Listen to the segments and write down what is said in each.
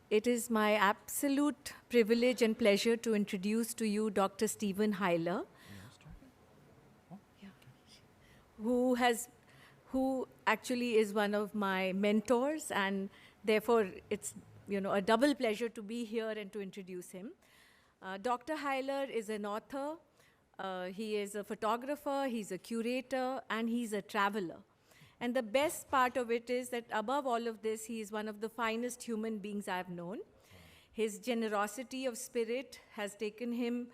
It is my absolute privilege and pleasure to introduce to you Dr. Stephen Huyler, who actually is one of my mentors, and therefore it's a double pleasure to be here and to introduce him. Dr. Huyler is an author, he is a photographer, he's a curator, and he's a traveler. And the best part of it is that above all of this, he is one of the finest human beings I've known. His generosity of spirit has taken him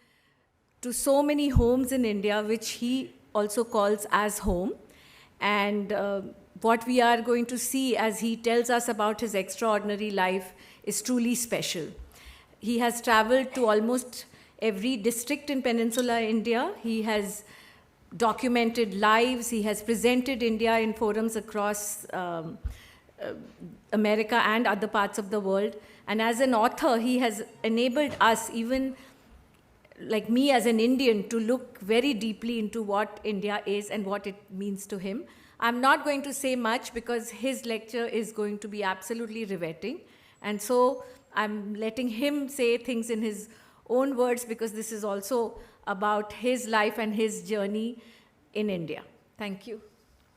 to so many homes in India, which he also calls as home. And what we are going to see as he tells us about his extraordinary life is truly special. He has traveled to almost every district in Peninsular India. He has documented lives. He has presented India in forums across America and other parts of the world. And as an author, he has enabled us, even like me as an Indian, to look very deeply into what India is and what it means to him. I'm not going to say much because his lecture is going to be absolutely riveting. And so I'm letting him say things in his own words, because this is also about his life and his journey in India. Thank you.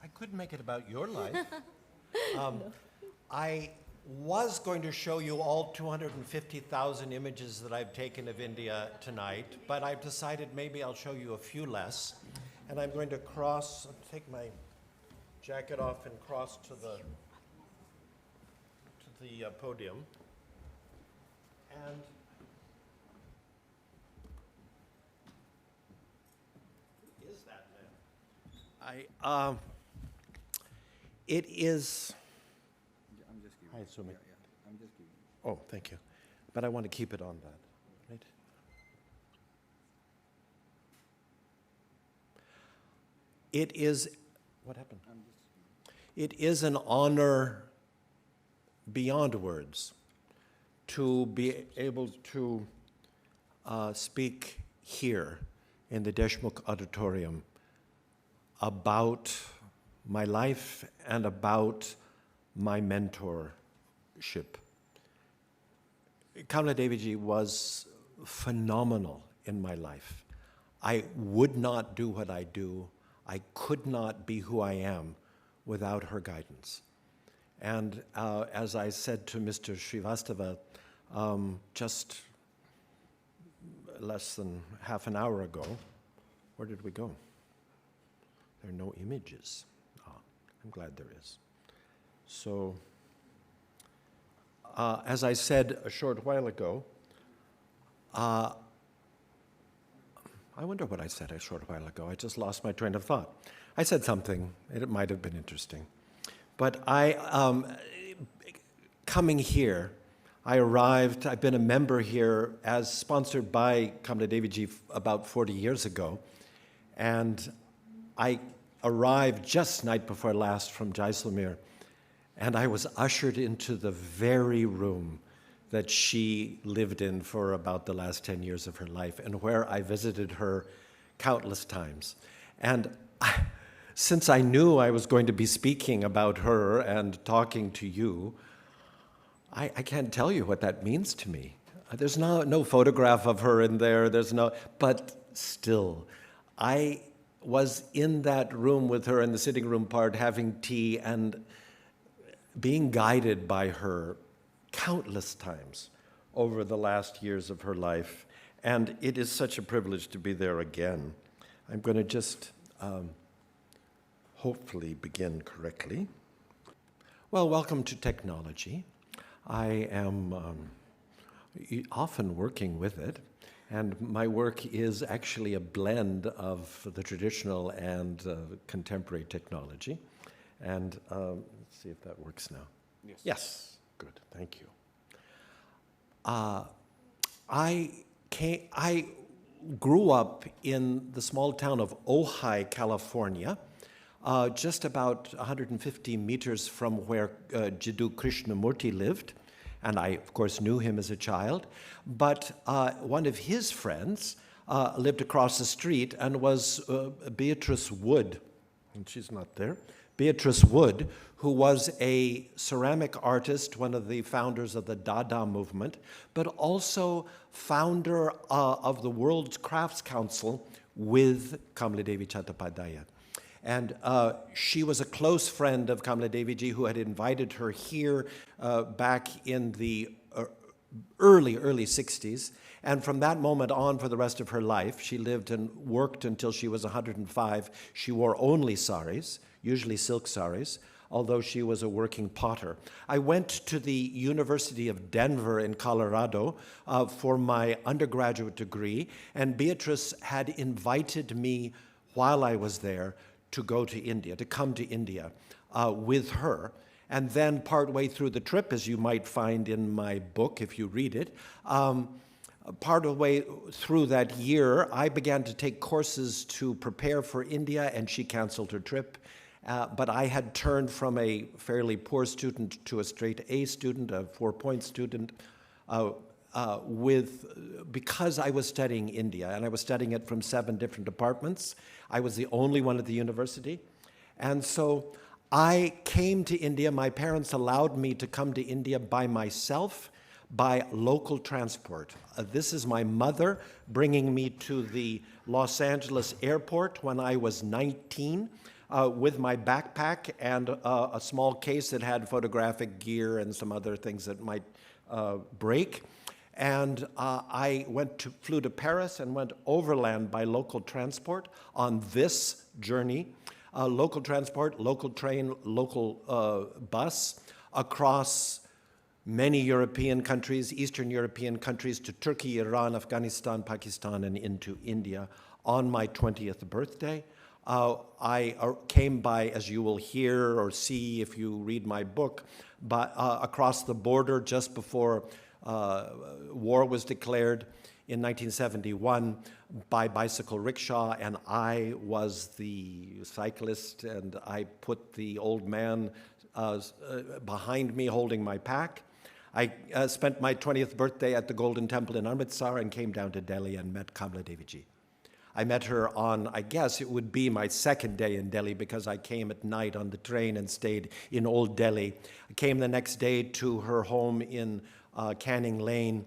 I couldn't make it about your life. I was going to show you all 250,000 images that I've taken of India tonight, but I've decided maybe I'll show you a few less. And I'm going to take my jacket off and cross to the podium. And it is. I'm just giving. Hi, Sumi. Yeah, I'm just giving. Oh, thank you. But I want to keep it on that, right? It is. What happened? It is an honor beyond words to be able to speak here in the Deshmukh Auditorium about my life and about my mentorship. Kamaladevi ji was phenomenal in my life. I would not do what I do. I could not be who I am without her guidance. And as I said to Mr. Srivastava just less than half an hour ago, where did we go? There are no images. I'm glad there is. So, as I said a short while ago, I wonder what I said a short while ago. I just lost my train of thought. I said something, and it might have been interesting. But coming here, I arrived, I've been a member here as sponsored by Kamaladevi ji about 40 years ago. And I arrived just night before last from Jaisalmer, and I was ushered into the very room that she lived in for about the last 10 years of her life, and where I visited her countless times. And since I knew I was going to be speaking about her and talking to you, I can't tell you what that means to me. There's no photograph of her in there, but still, I was in that room with her in the sitting room part, having tea and being guided by her countless times over the last years of her life. And it is such a privilege to be there again. I'm going to just hopefully begin correctly. Well, welcome to technology. I am often working with it. And my work is actually a blend of the traditional and contemporary technology. And let's see if that works now. Yes. Yes, good, thank you. I grew up in the small town of Ojai, California, just about 150 meters from where Jiddu Krishnamurti lived. And I, of course, knew him as a child. But one of his friends lived across the street and was Beatrice Wood, and she's not there, Beatrice Wood, who was a ceramic artist, one of the founders of the Dada movement, but also founder of the World Crafts Council with Kamaladevi Chattopadhaya. And she was a close friend of Kamaladevi Ji, who had invited her here back in the early 60s. And from that moment on, for the rest of her life, she lived and worked until she was 105. She wore only saris, usually silk saris, although she was a working potter. I went to the University of Denver in Colorado for my undergraduate degree, and Beatrice had invited me while I was there to go to India, to come to India with her. And then partway through the trip, as you might find in my book if you read it, part of the way through that year, I began to take courses to prepare for India, and she canceled her trip. But I had turned from a fairly poor student to a straight A student, a 4-point student, because I was studying India, and I was studying it from 7 different departments. I was the only one at the university. And so I came to India. My parents allowed me to come to India by myself, by local transport. This is my mother bringing me to the Los Angeles airport when I was 19 with my backpack and a small case that had photographic gear and some other things that might break. And I flew to Paris and went overland by local transport on this journey. Local transport, local train, local bus across many European countries, Eastern European countries, to Turkey, Iran, Afghanistan, Pakistan, and into India on my 20th birthday. I came by, as you will hear or see if you read my book, across the border just before war was declared in 1971 by bicycle rickshaw, and I was the cyclist, and I put the old man behind me holding my pack. I spent my 20th birthday at the Golden Temple in Amritsar and came down to Delhi and met Kamaladevi Ji. I met her on, I guess it would be my second day in Delhi, because I came at night on the train and stayed in Old Delhi. I came the next day to her home in Canning Lane.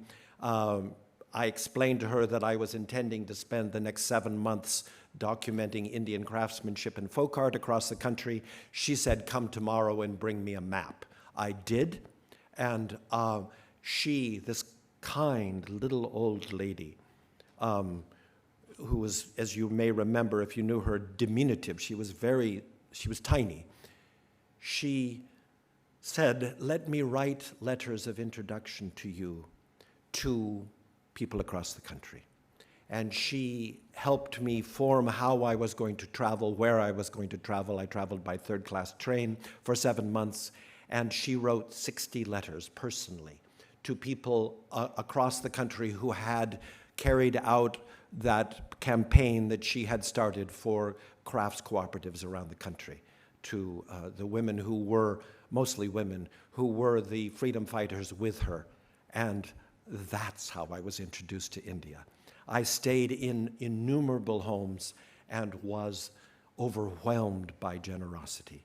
I explained to her that I was intending to spend the next 7 months documenting Indian craftsmanship and folk art across the country. She said, come tomorrow and bring me a map. I did, and she, this kind little old lady, who was, as you may remember if you knew her, diminutive. She was tiny. She said, let me write letters of introduction to you to people across the country. And she helped me form how I was going to travel, where I was going to travel. I traveled by 3rd-class train for 7 months, and she wrote 60 letters personally to people across the country who had carried out that campaign that she had started for crafts cooperatives around the country, to the women who were, mostly women, who were the freedom fighters with her. And that's how I was introduced to India. I stayed in innumerable homes and was overwhelmed by generosity.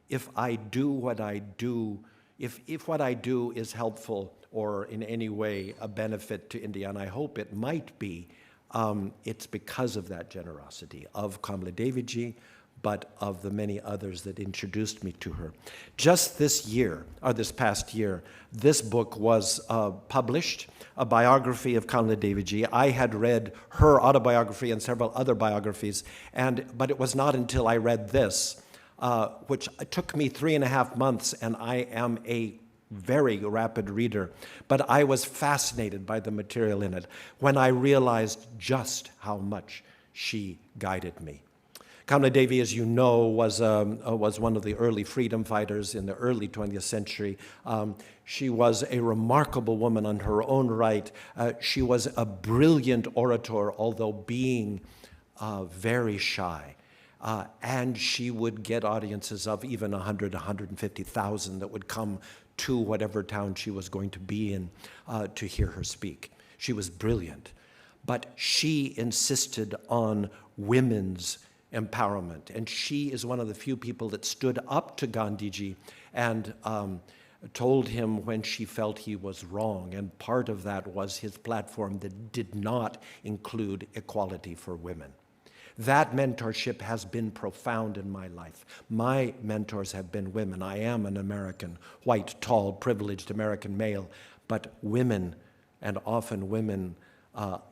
If I do what I do, if what I do is helpful or in any way a benefit to India, and I hope it might be, it's because of that generosity of Kamaladevi Ji, but of the many others that introduced me to her. Just this year, or this past year, this book was published, a biography of Kamaladevi Ji. I had read her autobiography and several other biographies, but it was not until I read this, which took me 3.5 months, and I am a very rapid reader, but I was fascinated by the material in it when I realized just how much she guided me. Kamaladevi, as you know, was one of the early freedom fighters in the early 20th century. She was a remarkable woman on her own right. She was a brilliant orator, although being very shy. And she would get audiences of even 100, 150,000 that would come to whatever town she was going to be in to hear her speak. She was brilliant, but she insisted on women's empowerment. And she is one of the few people that stood up to Gandhiji and told him when she felt he was wrong. And part of that was his platform that did not include equality for women. That mentorship has been profound in my life. My mentors have been women. I am an American, white, tall, privileged American male, but women, and often women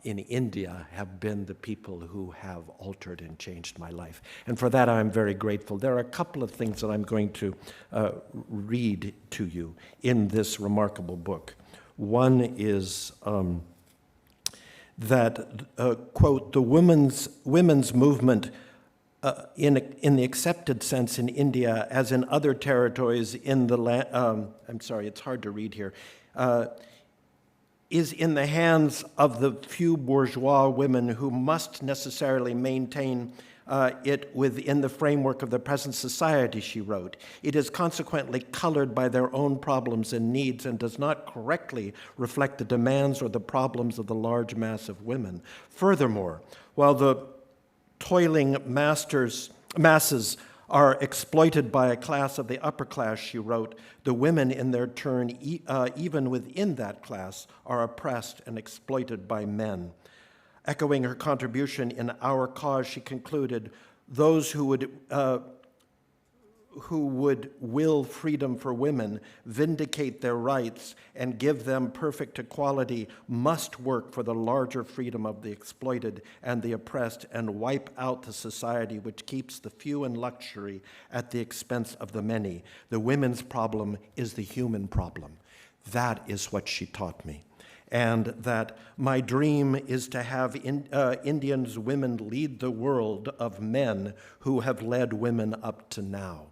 in India, have been the people who have altered and changed my life. And for that, I'm very grateful. There are a couple of things that I'm going to read to you in this remarkable book. One is that, quote, the women's movement in the accepted sense in India, as in other territories in the land, I'm sorry, it's hard to read here, is in the hands of the few bourgeois women who must necessarily maintain it within the framework of the present society, she wrote. It is consequently colored by their own problems and needs and does not correctly reflect the demands or the problems of the large mass of women. Furthermore, while the toiling masses are exploited by a class of the upper class, she wrote, the women in their turn, even within that class, are oppressed and exploited by men. Echoing her contribution in Our Cause, she concluded, those who would will freedom for women, vindicate their rights, and give them perfect equality must work for the larger freedom of the exploited and the oppressed and wipe out the society which keeps the few in luxury at the expense of the many. The women's problem is the human problem. That is what she taught me. And that my dream is to have Indians women lead the world of men who have led women up to now.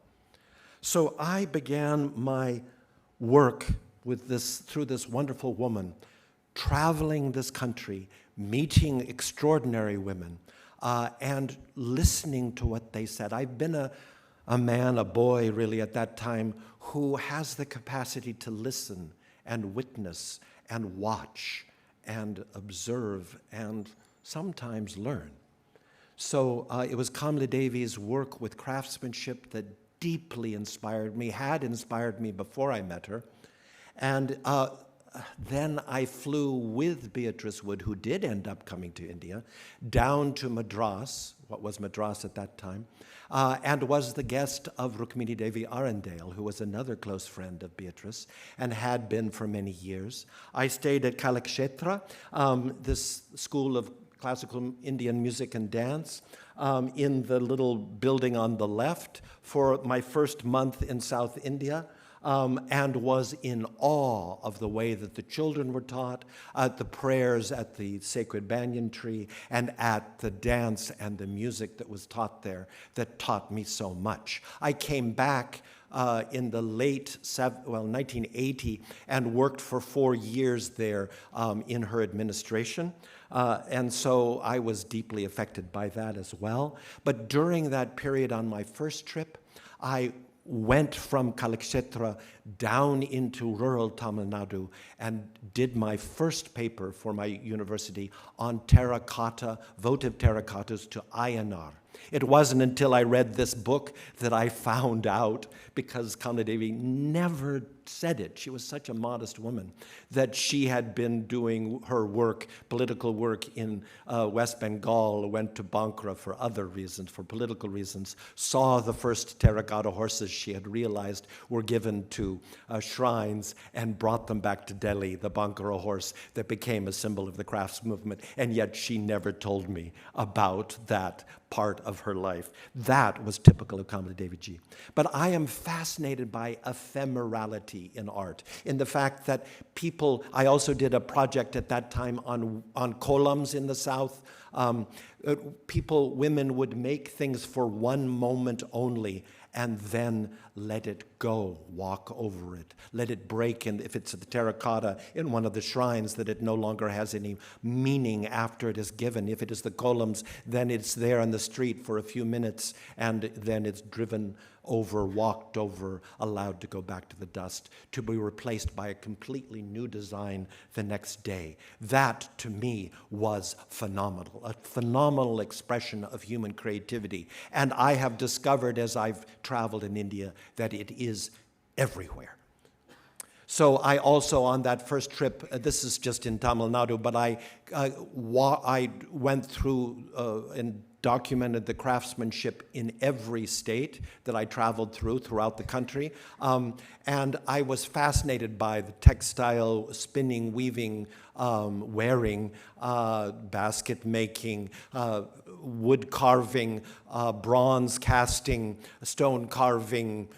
So I began my work with through this wonderful woman, traveling this country, meeting extraordinary women, and listening to what they said. I've been a man, a boy really at that time, who has the capacity to listen and witness and watch and observe and sometimes learn. So it was Kamaladevi's work with craftsmanship that deeply inspired me, had inspired me before I met her. And then I flew with Beatrice Wood, who did end up coming to India, down to Madras, what was Madras at that time, and was the guest of Rukmini Devi Arundale, who was another close friend of Beatrice and had been for many years. I stayed at Kalakshetra, this school of classical Indian music and dance, in the little building on the left for my first month in South India. And was in awe of the way that the children were taught, at the prayers at the sacred banyan tree, and at the dance and the music that was taught there that taught me so much. I came back in the late 1980 and worked for 4 years there in her administration. And so I was deeply affected by that as well. But during that period on my first trip, I went from Kalakshetra down into rural Tamil Nadu and did my first paper for my university on terracotta, votive terracottas to Ayanar. It wasn't until I read this book that I found out, because Kamaladevi never said it, she was such a modest woman, that she had been doing her work, political work in West Bengal, went to Bankura for other reasons, for political reasons, saw the first terracotta horses she had realized were given to shrines and brought them back to Delhi, the Bankura horse that became a symbol of the crafts movement, and yet she never told me about that part of her life. That was typical of Kamaladevi ji. But I am fascinated by ephemerality in art, in the fact that people, I also did a project at that time on kolams in the South. Women would make things for one moment only, and then let it go, walk over it, let it break, and if it's the terracotta in one of the shrines, that it no longer has any meaning after it is given. If it is the columns, then it's there on the street for a few minutes, and then it's driven over, walked over, allowed to go back to the dust, to be replaced by a completely new design the next day. That, to me, was phenomenal, a phenomenal expression of human creativity. And I have discovered, as I've traveled in India, that it is everywhere. So I also, on that first trip, this is just in Tamil Nadu, but I went through and documented the craftsmanship in every state that I traveled throughout the country. And I was fascinated by the textile, spinning, weaving, wearing, basket making, wood carving, bronze casting, stone carving,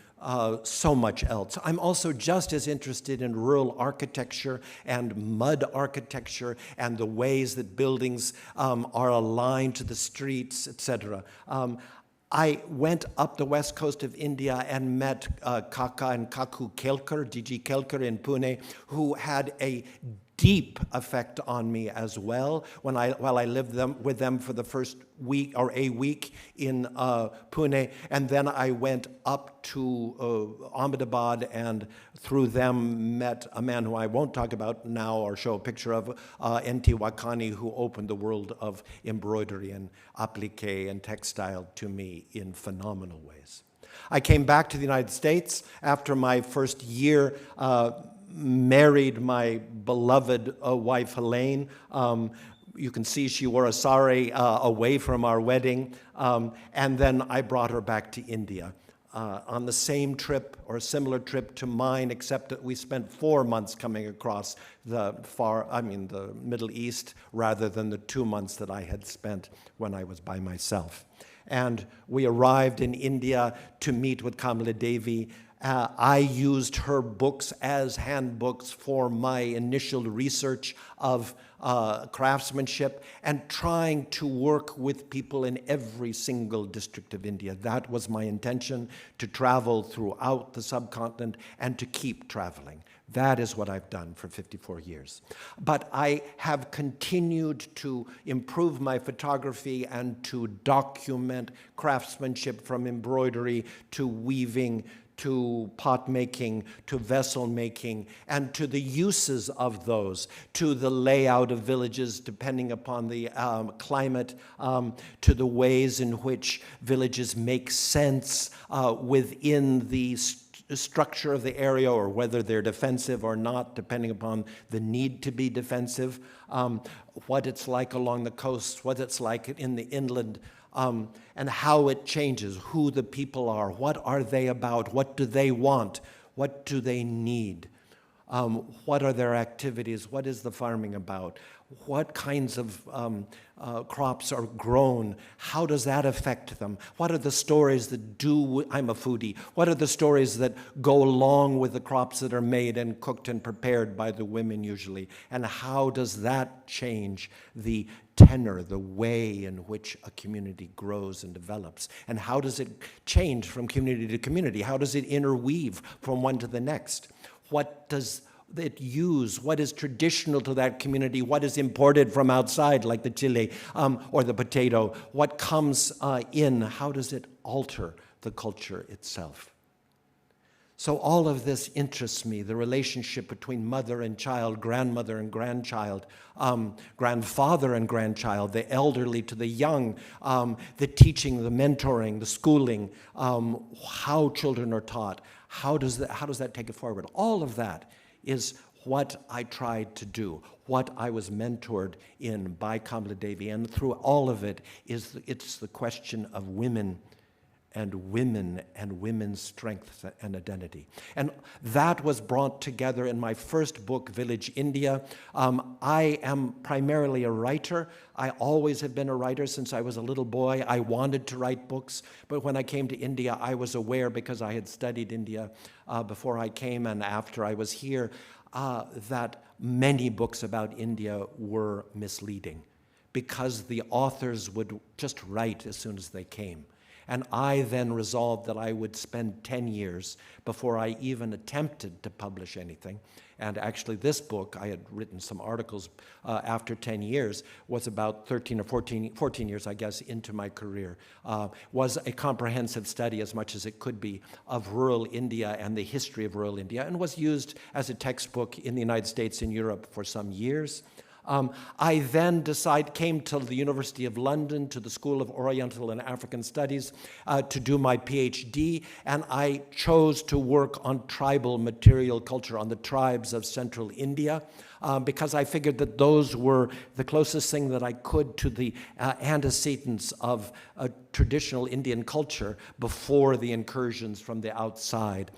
so much else. I'm also just as interested in rural architecture and mud architecture and the ways that buildings are aligned to the streets, etc. I went up the west coast of India and met Kaka and Kaku Kelkar, DG Kelkar in Pune, who had a deep effect on me as well while I lived with them for the first week or a week in Pune, and then I went up to Ahmedabad and through them met a man who I won't talk about now or show a picture of, N.T. Wakani, who opened the world of embroidery and applique and textile to me in phenomenal ways. I came back to the United States after my first year, married my beloved wife, Helene. You can see she wore a sari away from our wedding. And then I brought her back to India on the same trip or a similar trip to mine, except that we spent 4 months coming across the Middle East, rather than the 2 months that I had spent when I was by myself. And we arrived in India to meet with Kamaladevi. I used her books as handbooks for my initial research of craftsmanship and trying to work with people in every single district of India. That was my intention, to travel throughout the subcontinent and to keep traveling. That is what I've done for 54 years. But I have continued to improve my photography and to document craftsmanship, from embroidery to weaving to pot making, to vessel making, and to the uses of those, to the layout of villages depending upon the climate, to the ways in which villages make sense within the structure of the area, or whether they're defensive or not, depending upon the need to be defensive, what it's like along the coast, what it's like in the inland, and how it changes, who the people are, what are they about, what do they want, what do they need, what are their activities, what is the farming about, what kinds of crops are grown, how does that affect them, what are the stories that I'm a foodie, what are the stories that go along with the crops that are made and cooked and prepared by the women usually, and how does that change the tenor, the way in which a community grows and develops, and how does it change from community to community, how does it interweave from one to the next, what does it use, what is traditional to that community, what is imported from outside, like the chili or the potato, what comes in, how does it alter the culture itself. So all of this interests me, the relationship between mother and child, grandmother and grandchild, grandfather and grandchild, the elderly to the young, the teaching, the mentoring, the schooling, how children are taught, how does that take it forward. All of that is what I tried to do, what I was mentored in by Kamaladevi, and through all of it it's the question of women and women's strength and identity. And that was brought together in my first book, Village India. I am primarily a writer. I always have been a writer since I was a little boy. I wanted to write books, but when I came to India, I was aware, because I had studied India before I came and after I was here, that many books about India were misleading, because the authors would just write as soon as they came. And I then resolved that I would spend 10 years before I even attempted to publish anything. And actually this book, I had written some articles after 10 years, was about 13 or 14 years, I guess, into my career, was a comprehensive study as much as it could be of rural India and the history of rural India, and was used as a textbook in the United States and Europe for some years. I then came to the University of London, to the School of Oriental and African Studies, to do my PhD, and I chose to work on tribal material culture, on the tribes of central India, because I figured that those were the closest thing that I could to the antecedents of traditional Indian culture before the incursions from the outside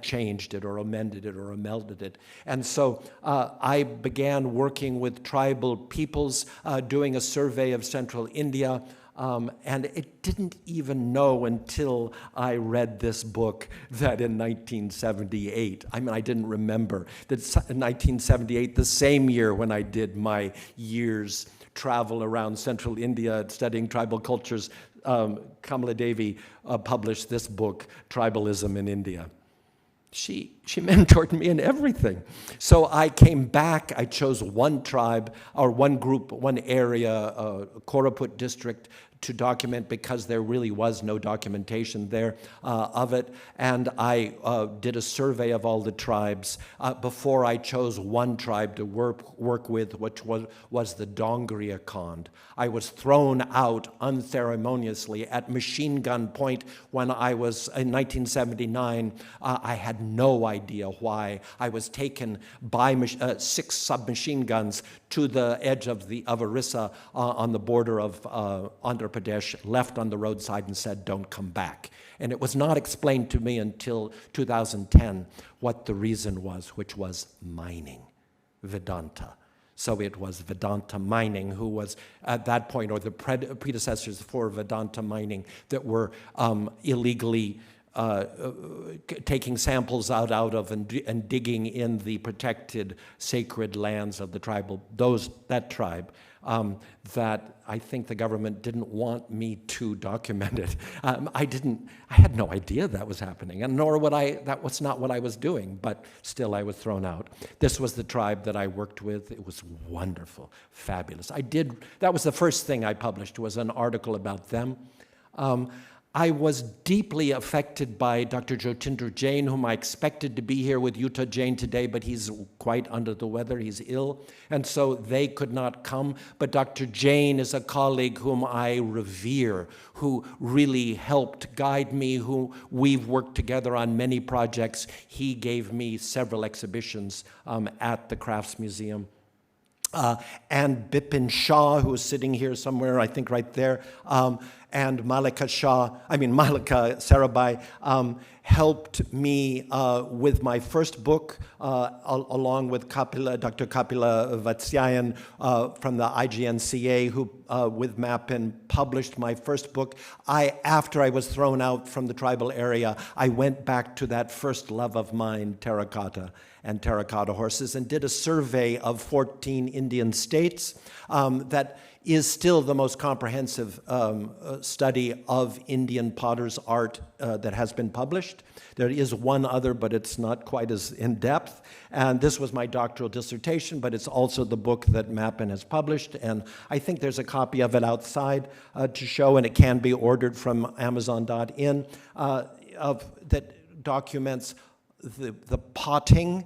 changed it or amended it or melded it. And so I began working with tribal peoples, doing a survey of central India, and it didn't even know until I read this book that in 1978, I mean, I didn't remember that in 1978, the same year when I did my year's travel around central India studying tribal cultures, Kamaladevi published this book, Tribalism in India. She mentored me in everything. So I came back, I chose one tribe, or one group, one area, Koraput district, to document because there really was no documentation there of it. And I did a survey of all the tribes before I chose one tribe to work with, which was the Dongria Khand. I was thrown out unceremoniously at machine gun point when I was in 1979. I had no idea why. I was taken by 6 submachine guns to the edge of Orissa on the border of Andhra Pradesh, left on the roadside and said, "Don't come back." And it was not explained to me until 2010 what the reason was, which was mining, Vedanta. So it was Vedanta Mining who was at that point, or the predecessors for Vedanta Mining, that were illegally taking samples out of and digging in the protected sacred lands of the that tribe, that I think the government didn't want me to document it. I had no idea that was happening, and nor would that was not what I was doing, but still I was thrown out. This was the tribe that I worked with. It was wonderful, fabulous. That was the first thing I published, was an article about them. I was deeply affected by Dr. Jyotinder Jain, whom I expected to be here with Yuta Jain today, but he's quite under the weather, he's ill, and so they could not come. But Dr. Jain is a colleague whom I revere, who really helped guide me, who we've worked together on many projects. He gave me several exhibitions at the Crafts Museum. And Bipin Shah, who is sitting here somewhere, I think right there, and Malika Sarabhai helped me with my first book, along with Dr. Kapila Vatsyayan from the IGNCA, who with Mappin published my first book. After I was thrown out from the tribal area, I went back to that first love of mine, terracotta and terracotta horses, and did a survey of 14 Indian states that is still the most comprehensive study of Indian potter's art that has been published. There is one other, but it's not quite as in-depth. And this was my doctoral dissertation, but it's also the book that Mappin has published. And I think there's a copy of it outside to show, and it can be ordered from Amazon.in, that documents the potting,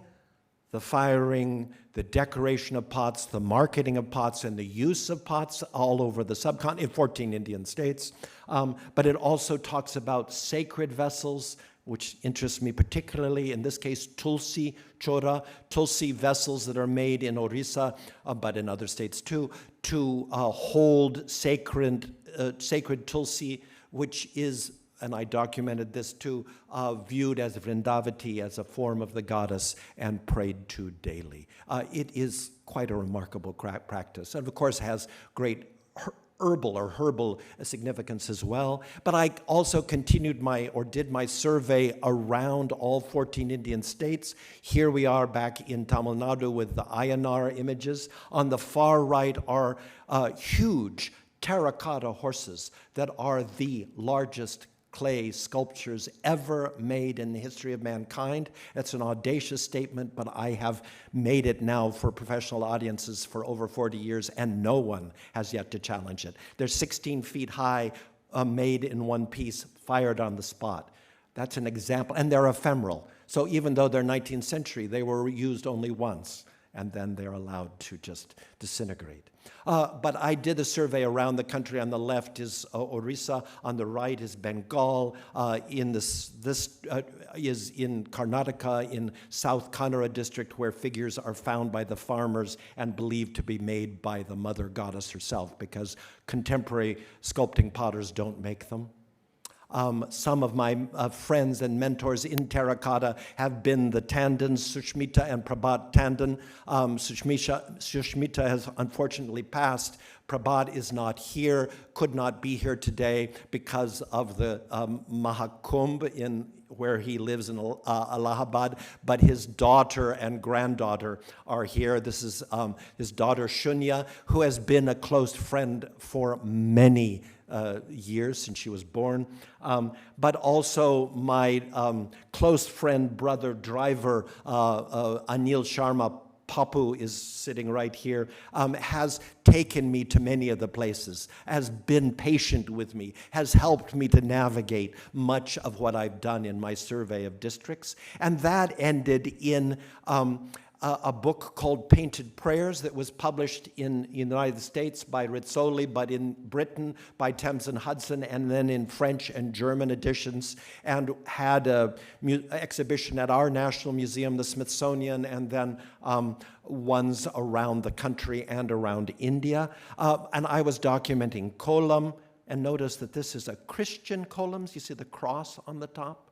the firing, the decoration of pots, the marketing of pots, and the use of pots all over the subcontinent, in 14 Indian states. But it also talks about sacred vessels, which interests me particularly, in this case, tulsi chora, tulsi vessels that are made in Orissa, but in other states too, to hold sacred tulsi, which is, and I documented this too, viewed as Vrindavati, as a form of the goddess, and prayed to daily. It is quite a remarkable practice, and of course has great herbal significance as well. But I also continued did my survey around all 14 Indian states. Here we are back in Tamil Nadu with the Ayanar images. On the far right are huge terracotta horses that are the largest clay sculptures ever made in the history of mankind. It's an audacious statement, but I have made it now for professional audiences for over 40 years, and no one has yet to challenge it. They're 16 feet high, made in one piece, fired on the spot. That's an example, and they're ephemeral. So even though they're 19th century, they were used only once, and then they're allowed to just disintegrate. But I did a survey around the country. On the left is Orissa, on the right is Bengal. This is in Karnataka, in South Kannada district, where figures are found by the farmers and believed to be made by the mother goddess herself, because contemporary sculpting potters don't make them. Some of my friends and mentors in terracotta have been the Tandons, Sushmita and Prabhat Tandon. Sushmita has unfortunately passed. Prabhat is not here, could not be here today because of the Mahakumbh where he lives in Allahabad, but his daughter and granddaughter are here. This is his daughter Shunya, who has been a close friend for many years since she was born, but also my close friend, brother, driver, Anil Sharma Papu is sitting right here, has taken me to many of the places, has been patient with me, has helped me to navigate much of what I've done in my survey of districts. And that ended in a book called Painted Prayers that was published in the United States by Rizzoli, but in Britain by Thames and Hudson, and then in French and German editions, and had an exhibition at our National Museum, the Smithsonian, and then ones around the country and around India. And I was documenting kolam, and notice that this is a Christian kolams. You see the cross on the top?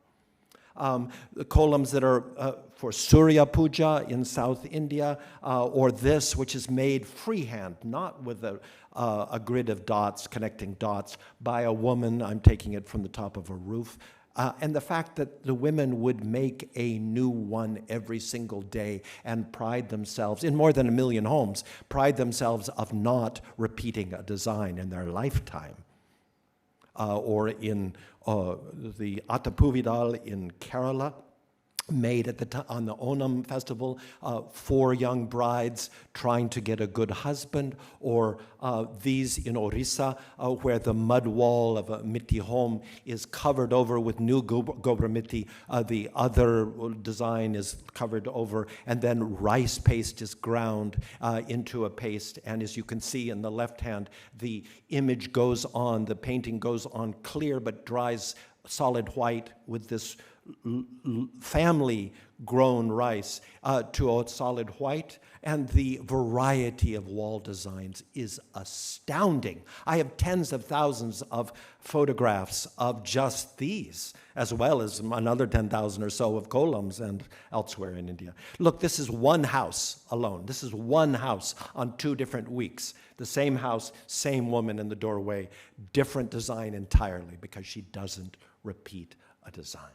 The columns that are for Surya Puja in South India, or this, which is made freehand, not with a grid of dots, connecting dots, by a woman. I'm taking it from the top of a roof. And the fact that the women would make a new one every single day and pride themselves, in more than 1 million homes, pride themselves of not repeating a design in their lifetime. Or in the Attapuvidal in Kerala, made at on the Onam festival, 4 young brides trying to get a good husband, or these in Orissa, where the mud wall of a mitti home is covered over with new gobra mitti. The other design is covered over, and then rice paste is ground into a paste. And as you can see in the left hand, the image goes on, the painting goes on clear but dries solid white with this family grown rice to a solid white, and the variety of wall designs is astounding. I have tens of thousands of photographs of just these, as well as another 10,000 or so of columns and elsewhere in India. Look, this is one house alone. This is one house on 2 different weeks. The same house, same woman in the doorway, different design entirely, because she doesn't repeat a design.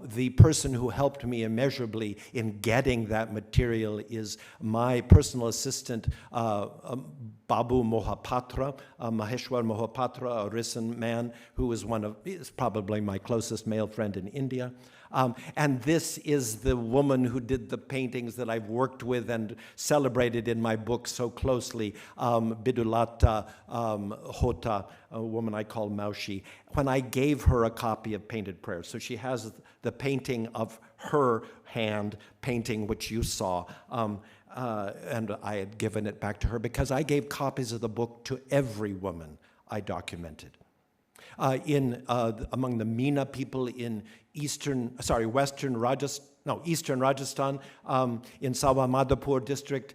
The person who helped me immeasurably in getting that material is my personal assistant, Babu Mohapatra, Maheshwar Mohapatra, a Orissan man who is probably my closest male friend in India. And this is the woman who did the paintings that I've worked with and celebrated in my book so closely, Bidulata Hota, a woman I call Maushi, when I gave her a copy of Painted Prayers. So she has the painting of her hand painting, which you saw, and I had given it back to her because I gave copies of the book to every woman I documented. Among the Meena people in Eastern Rajasthan, in Sawa Madhapur district,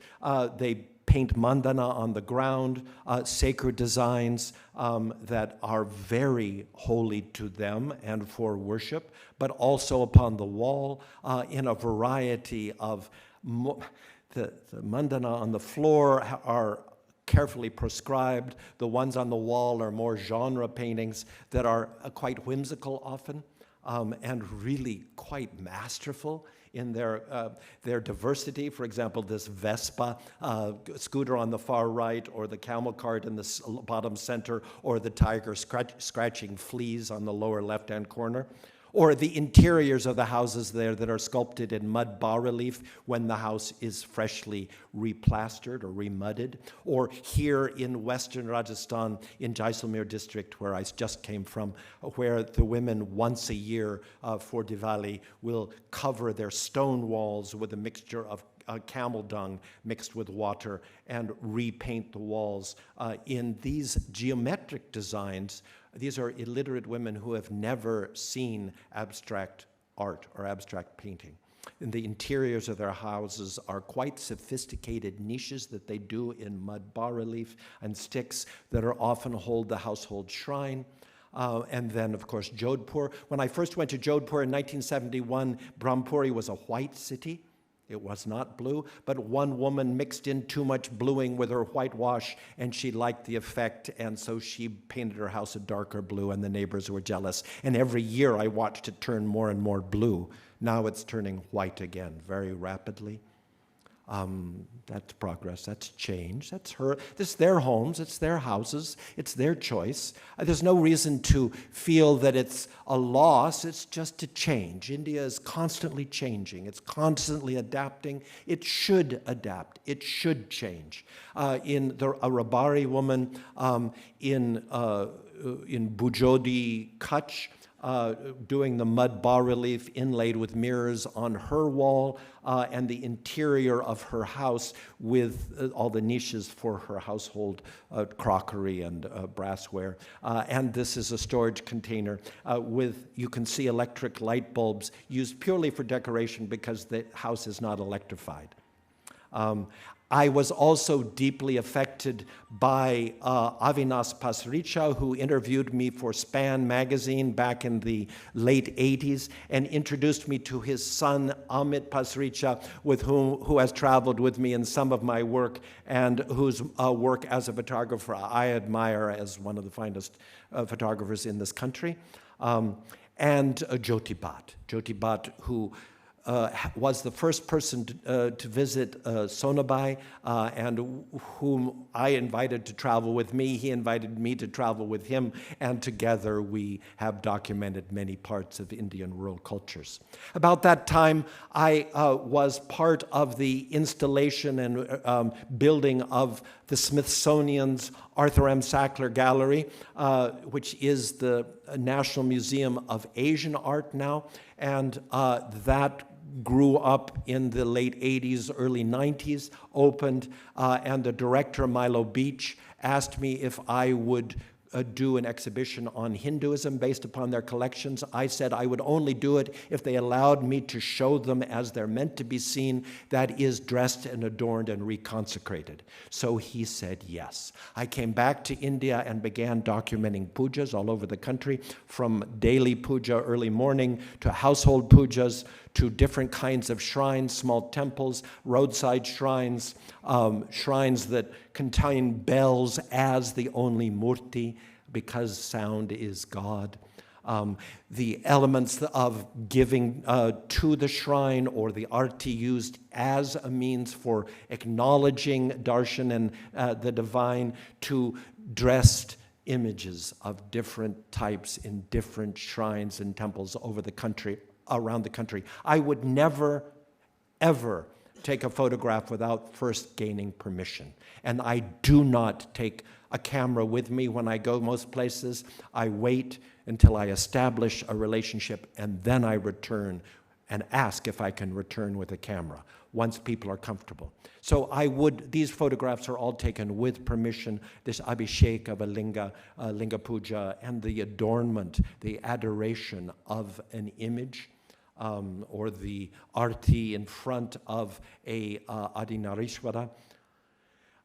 they paint mandana on the ground, sacred designs that are very holy to them and for worship, but also upon the wall in a variety of, the mandana on the floor are carefully prescribed. The ones on the wall are more genre paintings that are quite whimsical often, and really quite masterful in their diversity. For example, this Vespa scooter on the far right, or the camel cart in the bottom center, or the tiger scratching fleas on the lower left-hand corner. Or the interiors of the houses there that are sculpted in mud bas-relief when the house is freshly replastered or remudded. Or here in western Rajasthan, in Jaisalmer district, where I just came from, where the women once a year for Diwali will cover their stone walls with a mixture of camel dung mixed with water and repaint the walls in these geometric designs. These are illiterate women who have never seen abstract art or abstract painting. And the interiors of their houses are quite sophisticated niches that they do in mud bas-relief and sticks that are often hold the household shrine. And then, of course, Jodhpur. When I first went to Jodhpur in 1971, Brahmpuri was a white city. It was not blue, but one woman mixed in too much bluing with her whitewash, and she liked the effect, and so she painted her house a darker blue, and the neighbors were jealous. And every year I watched it turn more and more blue. Now it's turning white again very rapidly. That's progress, that's change, that's her. This is their homes, it's their houses, it's their choice. There's no reason to feel that it's a loss, it's just a change. India is constantly changing, it's constantly adapting. It should adapt, it should change. In a Rabari woman in Bujodi, Kutch, doing the mud bas-relief inlaid with mirrors on her wall, and the interior of her house with all the niches for her household crockery and brassware. And this is a storage container with, you can see, electric light bulbs used purely for decoration because the house is not electrified. I was also deeply affected by Avinash Pasricha, who interviewed me for Span magazine back in the late 80s and introduced me to his son, Amit Pasricha, who has traveled with me in some of my work and whose work as a photographer I admire as one of the finest photographers in this country. And Jyoti Bhatt, who was the first person to visit Sonabai, and whom I invited to travel with me. He invited me to travel with him, and together we have documented many parts of Indian rural cultures. About that time, I was part of the installation and building of the Smithsonian's Arthur M. Sackler Gallery, which is the National Museum of Asian Art now, and that grew up in the late 80s, early 90s, opened, and the director, Milo Beach, asked me if I would do an exhibition on Hinduism based upon their collections. I said I would only do it if they allowed me to show them as they're meant to be seen, that is, dressed and adorned and reconsecrated. So he said yes. I came back to India and began documenting pujas all over the country, from daily puja early morning to household pujas to different kinds of shrines, small temples, roadside shrines, shrines that contain bells as the only murti, because sound is God. The elements of giving to the shrine, or the arti used as a means for acknowledging darshan and the divine, to dressed images of different types in different shrines and temples over the country, around the country. I would never, ever take a photograph without first gaining permission. And I do not take a camera with me when I go most places. I wait until I establish a relationship, and then I return and ask if I can return with a camera once people are comfortable. So these photographs are all taken with permission, this abhishek of a linga puja, and the adornment, the adoration of an image, or the arti in front of a Adinarishvara.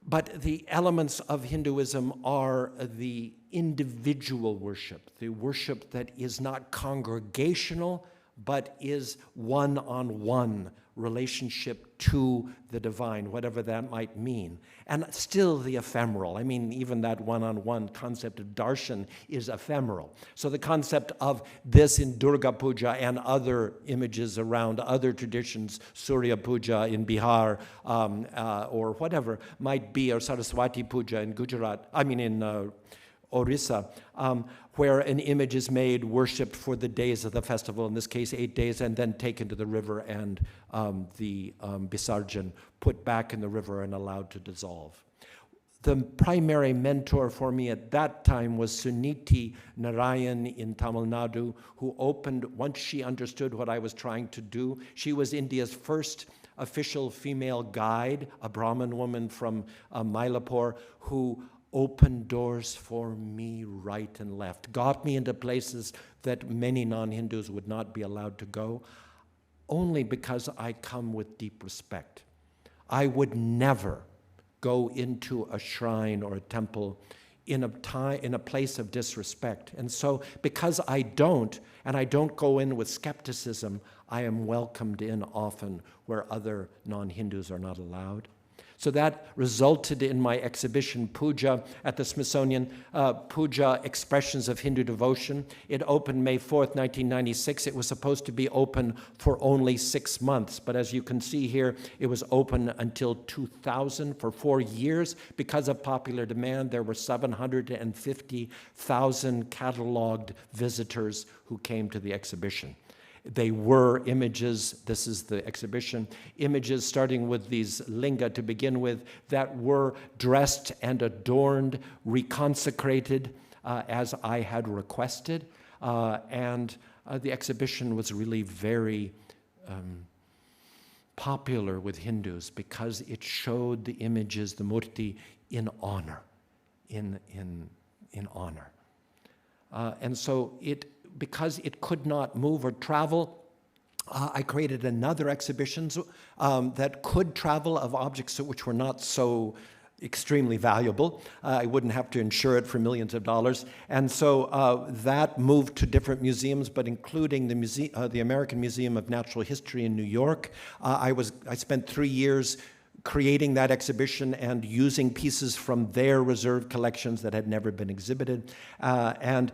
But the elements of Hinduism are the individual worship, the worship that is not congregational, but is one-on-one relationship to the divine, whatever that might mean. And still the ephemeral. I mean, even that one-on-one concept of darshan is ephemeral. So the concept of this in Durga Puja and other images around other traditions, Surya Puja in Bihar, or whatever might be, or Saraswati Puja in Gujarat, in Orissa, where an image is made, worshipped for the days of the festival, in this case 8 days, and then taken to the river and the Visarjan put back in the river and allowed to dissolve. The primary mentor for me at that time was Suniti Narayan in Tamil Nadu, who opened, once she understood what I was trying to do, she was India's first official female guide, a Brahmin woman from Mylapore, who opened doors for me right and left, got me into places that many non-Hindus would not be allowed to go, only because I come with deep respect. I would never go into a shrine or a temple in a place of disrespect. And so because I don't, and I don't go in with skepticism, I am welcomed in often where other non-Hindus are not allowed. So that resulted in my exhibition, Puja, at the Smithsonian, Puja, Expressions of Hindu Devotion. It opened May 4th, 1996. It was supposed to be open for only 6 months, but as you can see here, it was open until 2000 for 4 years. Because of popular demand, there were 750,000 cataloged visitors who came to the exhibition. They were images, this is the exhibition, images starting with these linga to begin with that were dressed and adorned, reconsecrated as I had requested. And the exhibition was really very popular with Hindus because it showed the images, the murti, in honor, in honor. And so because it could not move or travel, I created another exhibition that could travel of objects which were not so extremely valuable. I wouldn't have to insure it for millions of dollars. And so that moved to different museums, but including the American Museum of Natural History in New York. I spent 3 years creating that exhibition and using pieces from their reserved collections that had never been exhibited. And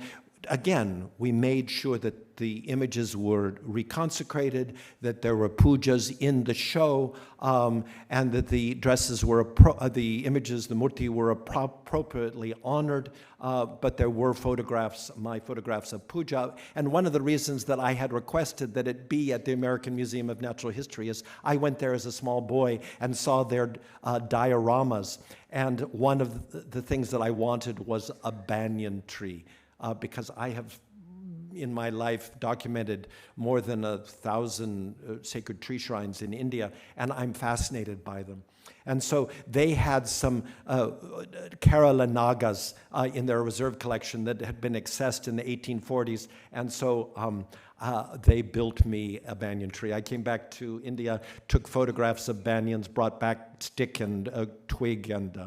again, we made sure that the images were reconsecrated, that there were pujas in the show, and that the dresses were, the images, the murti, were appropriately honored, but there were photographs, my photographs of puja. And one of the reasons that I had requested that it be at the American Museum of Natural History is I went there as a small boy and saw their dioramas, and one of the things that I wanted was a banyan tree. Because I have, in my life, documented more than 1,000 sacred tree shrines in India, and I'm fascinated by them. And so they had some Kerala Nagas in their reserve collection that had been accessed in the 1840s, and so they built me a banyan tree. I came back to India, took photographs of banyans, brought back stick and twig and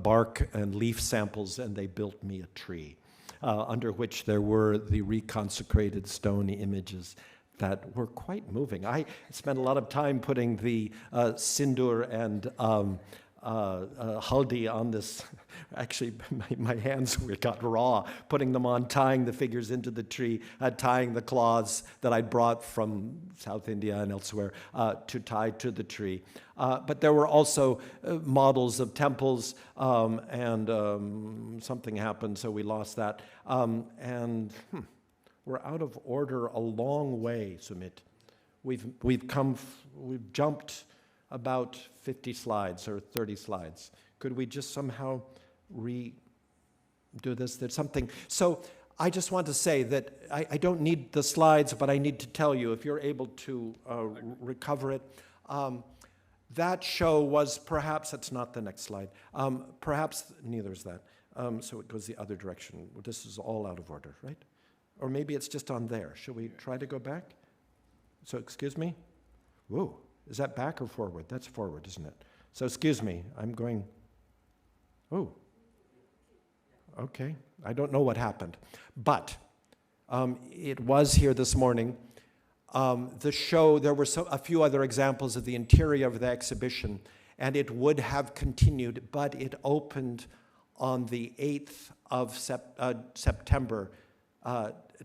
bark and leaf samples, and they built me a tree. Under which there were the reconsecrated stone images that were quite moving. I spent a lot of time putting the sindoor and haldi on this. Actually, my hands got raw, putting them on, tying the figures into the tree, tying the cloths that I'd brought from South India and elsewhere to tie to the tree. But there were also models of temples, and something happened, so we lost that. We're out of order a long way, Sumit. We've jumped about 50 slides or 30 slides. Could we just somehow redo this? There's something. So I just want to say that I don't need the slides, but I need to tell you, if you're able to recover it. That show was perhaps, that's not the next slide, perhaps neither is that. So it goes the other direction. This is all out of order, right? Or maybe it's just on there. Should we try to go back? So excuse me? Whoa, is that back or forward? That's forward, isn't it? So excuse me, I'm going, oh, okay. I don't know what happened. But it was here this morning. the show, there were a few other examples of the interior of the exhibition, and it would have continued, but it opened on the 8th of September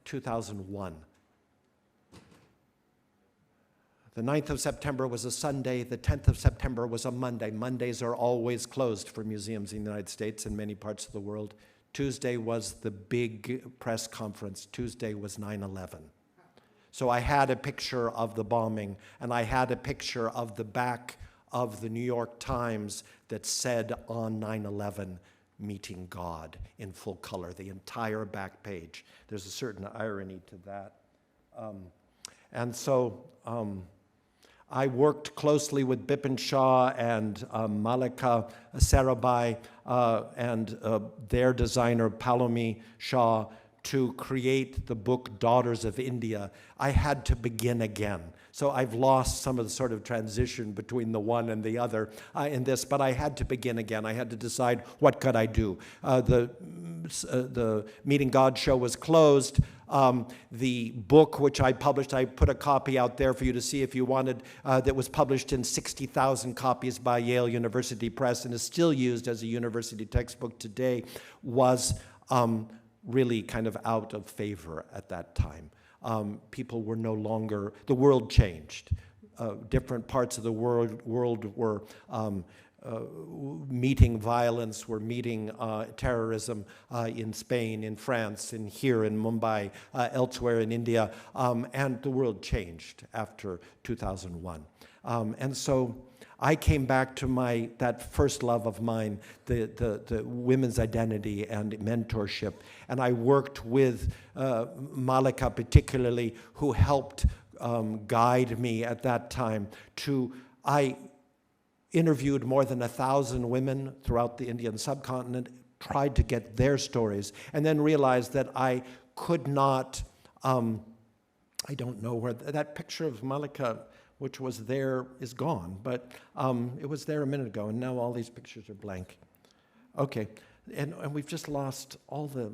2001. The 9th of September was a Sunday. The 10th of September was a Monday. Mondays are always closed for museums in the United States and many parts of the world. Tuesday was the big press conference. Tuesday was 9/11. So I had a picture of the bombing, and I had a picture of the back of the New York Times that said on 9/11, "Meeting God," in full color, the entire back page. There's a certain irony to that. And so I worked closely with Bipin Shah and Malika Sarabhai and their designer Palomi Shah to create the book Daughters of India. I had to begin again. So I've lost some of the sort of transition between the one and the other in this, but I had to begin again. I had to decide, what could I do? The Meeting God show was closed. The book which I published, I put a copy out there for you to see if you wanted, that was published in 60,000 copies by Yale University Press and is still used as a university textbook today, was really kind of out of favor at that time. People were no longer, the world changed. Different parts of the world were meeting violence, were meeting terrorism in Spain, in France, and here in Mumbai, elsewhere in India, and the world changed after 2001. And so I came back to that first love of mine, the women's identity and mentorship, and I worked with Malika particularly, who helped guide me at that time I interviewed more than 1,000 women throughout the Indian subcontinent, tried to get their stories, and then realized that I could not, I don't know where, that picture of Malika, which was there, is gone, but it was there a minute ago, and now all these pictures are blank. Okay, and we've just lost all the,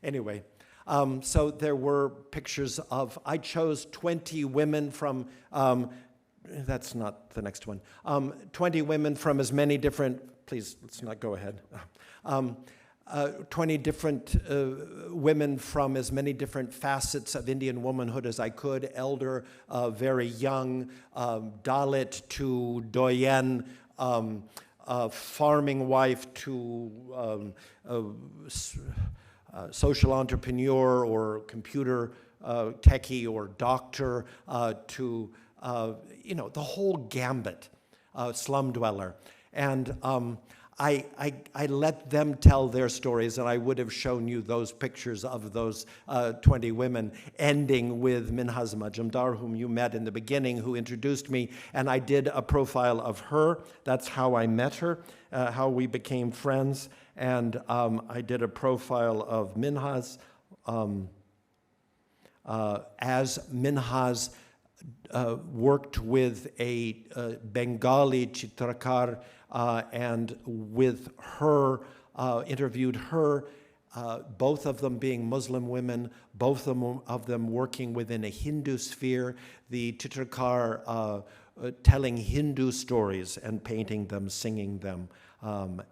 anyway. So there were pictures of, I chose 20 women from, that's not the next one, 20 women from as many different, please, let's not go ahead. 20 different women from as many different facets of Indian womanhood as I could, elder, very young, Dalit to doyen, farming wife to social entrepreneur or computer techie or doctor to, the whole gambit, slum dweller. And I let them tell their stories, and I would have shown you those pictures of those 20 women, ending with Minhazz Majumdar, whom you met in the beginning, who introduced me, and I did a profile of her. That's how I met her, how we became friends, and I did a profile of Minhazz as Minhazz worked with a Bengali chitrakar, and with her, interviewed her, both of them being Muslim women, both of them working within a Hindu sphere, the chitrakar telling Hindu stories and painting them, singing them.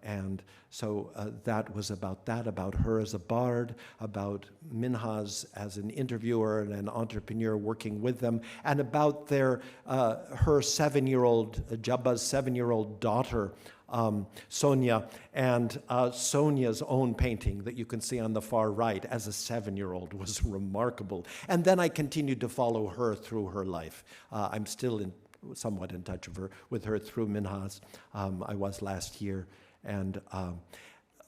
And so that was about that, about her as a bard, about Minhazz as an interviewer and an entrepreneur working with them, and about her 7-year-old, Jabba's 7-year-old daughter, Sonia, and Sonia's own painting that you can see on the far right as a 7-year-old was remarkable. And then I continued to follow her through her life. I'm still somewhat in touch with her through Minhazz. I was last year. And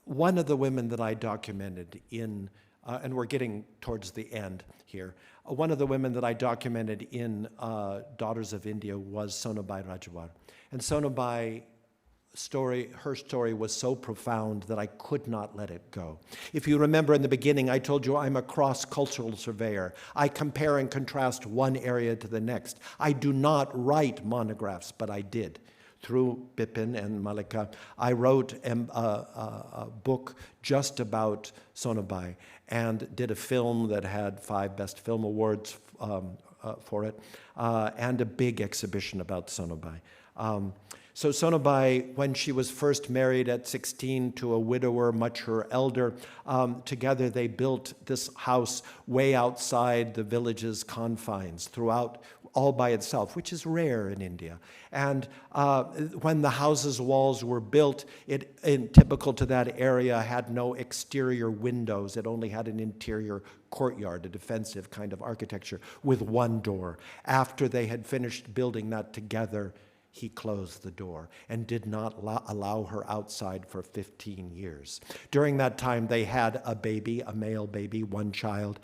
one of the women that I documented in, and we're getting towards the end here, one of the women that I documented in Daughters of India was Sonabai Rajwar. And Sonabai, her story was so profound that I could not let it go. If you remember in the beginning, I told you I'm a cross-cultural surveyor. I compare and contrast one area to the next. I do not write monographs, but I did. Through Bipin and Malika, I wrote a book just about Sonabai and did a film that had 5 Best Film Awards, for it, and a big exhibition about Sonabai. So Sonabai, when she was first married at 16 to a widower much her elder, together they built this house way outside the village's confines, throughout, all by itself, which is rare in India. And when the house's walls were built, typical to that area, had no exterior windows. It only had an interior courtyard, a defensive kind of architecture, with one door. After they had finished building that together, he closed the door and did not allow her outside for 15 years. During that time, they had a baby, a male baby, one child.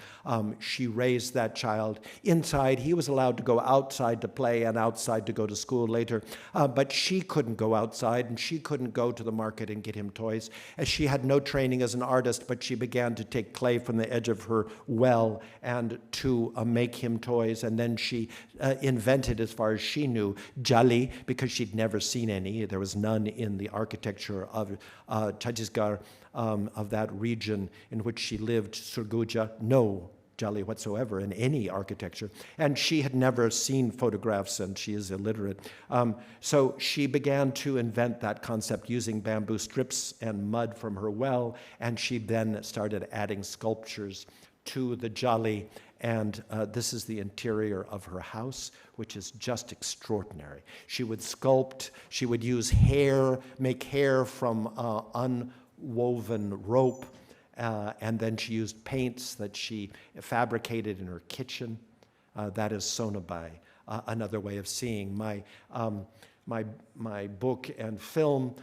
She raised that child inside. He was allowed to go outside to play and outside to go to school later, but she couldn't go outside, and she couldn't go to the market and get him toys. As she had no training as an artist, but she began to take clay from the edge of her well and to make him toys. And then she invented, as far as she knew, jali, because she'd never seen any. There was none in the architecture of Chhattisgarh, of that region in which she lived, Surguja, no jali whatsoever in any architecture. And she had never seen photographs, and she is illiterate. So she began to invent that concept using bamboo strips and mud from her well, and she then started adding sculptures to the jali. And this is the interior of her house, which is just extraordinary. She would sculpt, she would use hair, make hair from unwoven rope, and then she used paints that she fabricated in her kitchen. That is Sonabai, another way of seeing. My book and film,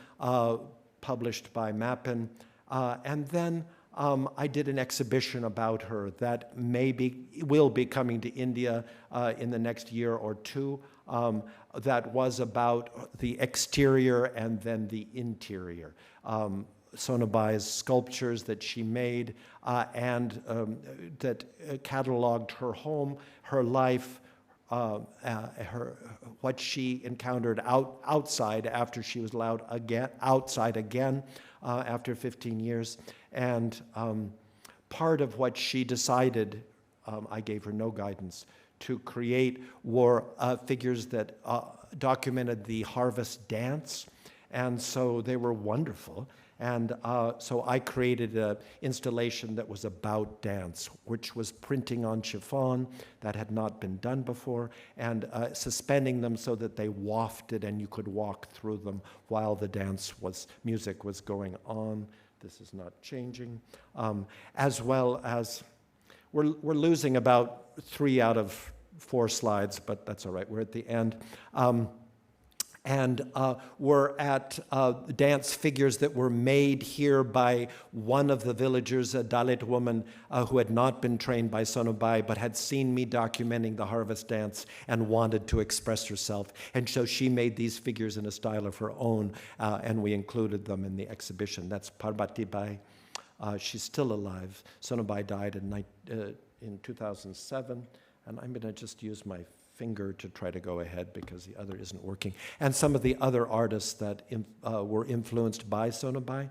published by Mappin, and then I did an exhibition about her that will be coming to India in the next year or two, that was about the exterior and then the interior. Sonabai's sculptures that she made and that cataloged her home, her life, what she encountered outside after she was allowed outside again after 15 years. And part of what she decided, I gave her no guidance, to create were figures that documented the harvest dance. And so they were wonderful. And so I created an installation that was about dance, which was printing on chiffon that had not been done before, and suspending them so that they wafted and you could walk through them while the music was going on. This is not changing. As well as, we're losing about 3 out of 4 slides, but that's all right, we're at the end. And we're at dance figures that were made here by one of the villagers, a Dalit woman who had not been trained by Sonabai, but had seen me documenting the harvest dance and wanted to express herself. And so she made these figures in a style of her own, and we included them in the exhibition. That's Parbati Bai. She's still alive. Sonabai died in 2007, and I'm going to just use my finger to try to go ahead because the other isn't working. And some of the other artists that were influenced by Sonabai.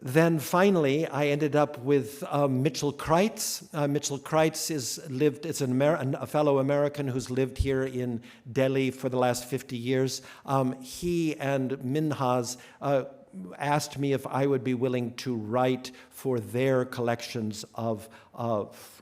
Then finally, I ended up with Mitchell Kreitz. Mitchell Kreitz is a fellow American who's lived here in Delhi for the last 50 years. He and Minhazz asked me if I would be willing to write for their collections of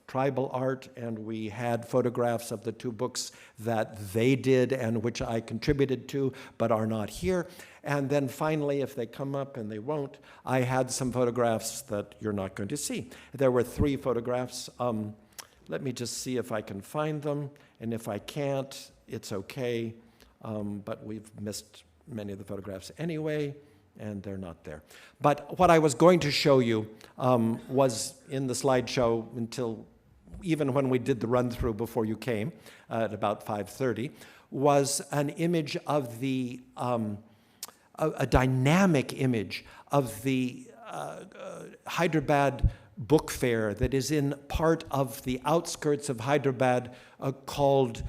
tribal art, and we had photographs of the 2 books that they did and which I contributed to but are not here. And then finally, if they come up, and they won't, I had some photographs that you're not going to see. There were 3 photographs. Let me just see if I can find them, and if I can't, it's okay, but we've missed many of the photographs anyway, and they're not there. But what I was going to show you was in the slideshow until even when we did the run-through before you came at about 5:30, was an image of the, a dynamic image of the Hyderabad book fair that is in part of the outskirts of Hyderabad called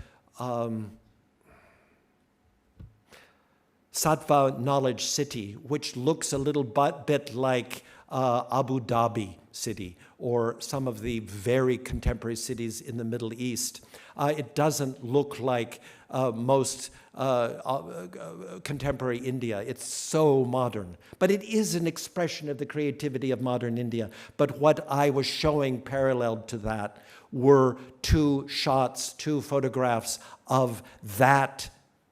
Sattva Knowledge City, which looks a little bit like Abu Dhabi city, or some of the very contemporary cities in the Middle East. It doesn't look like most contemporary India. It's so modern. But it is an expression of the creativity of modern India. But what I was showing paralleled to that were two shots, two photographs of that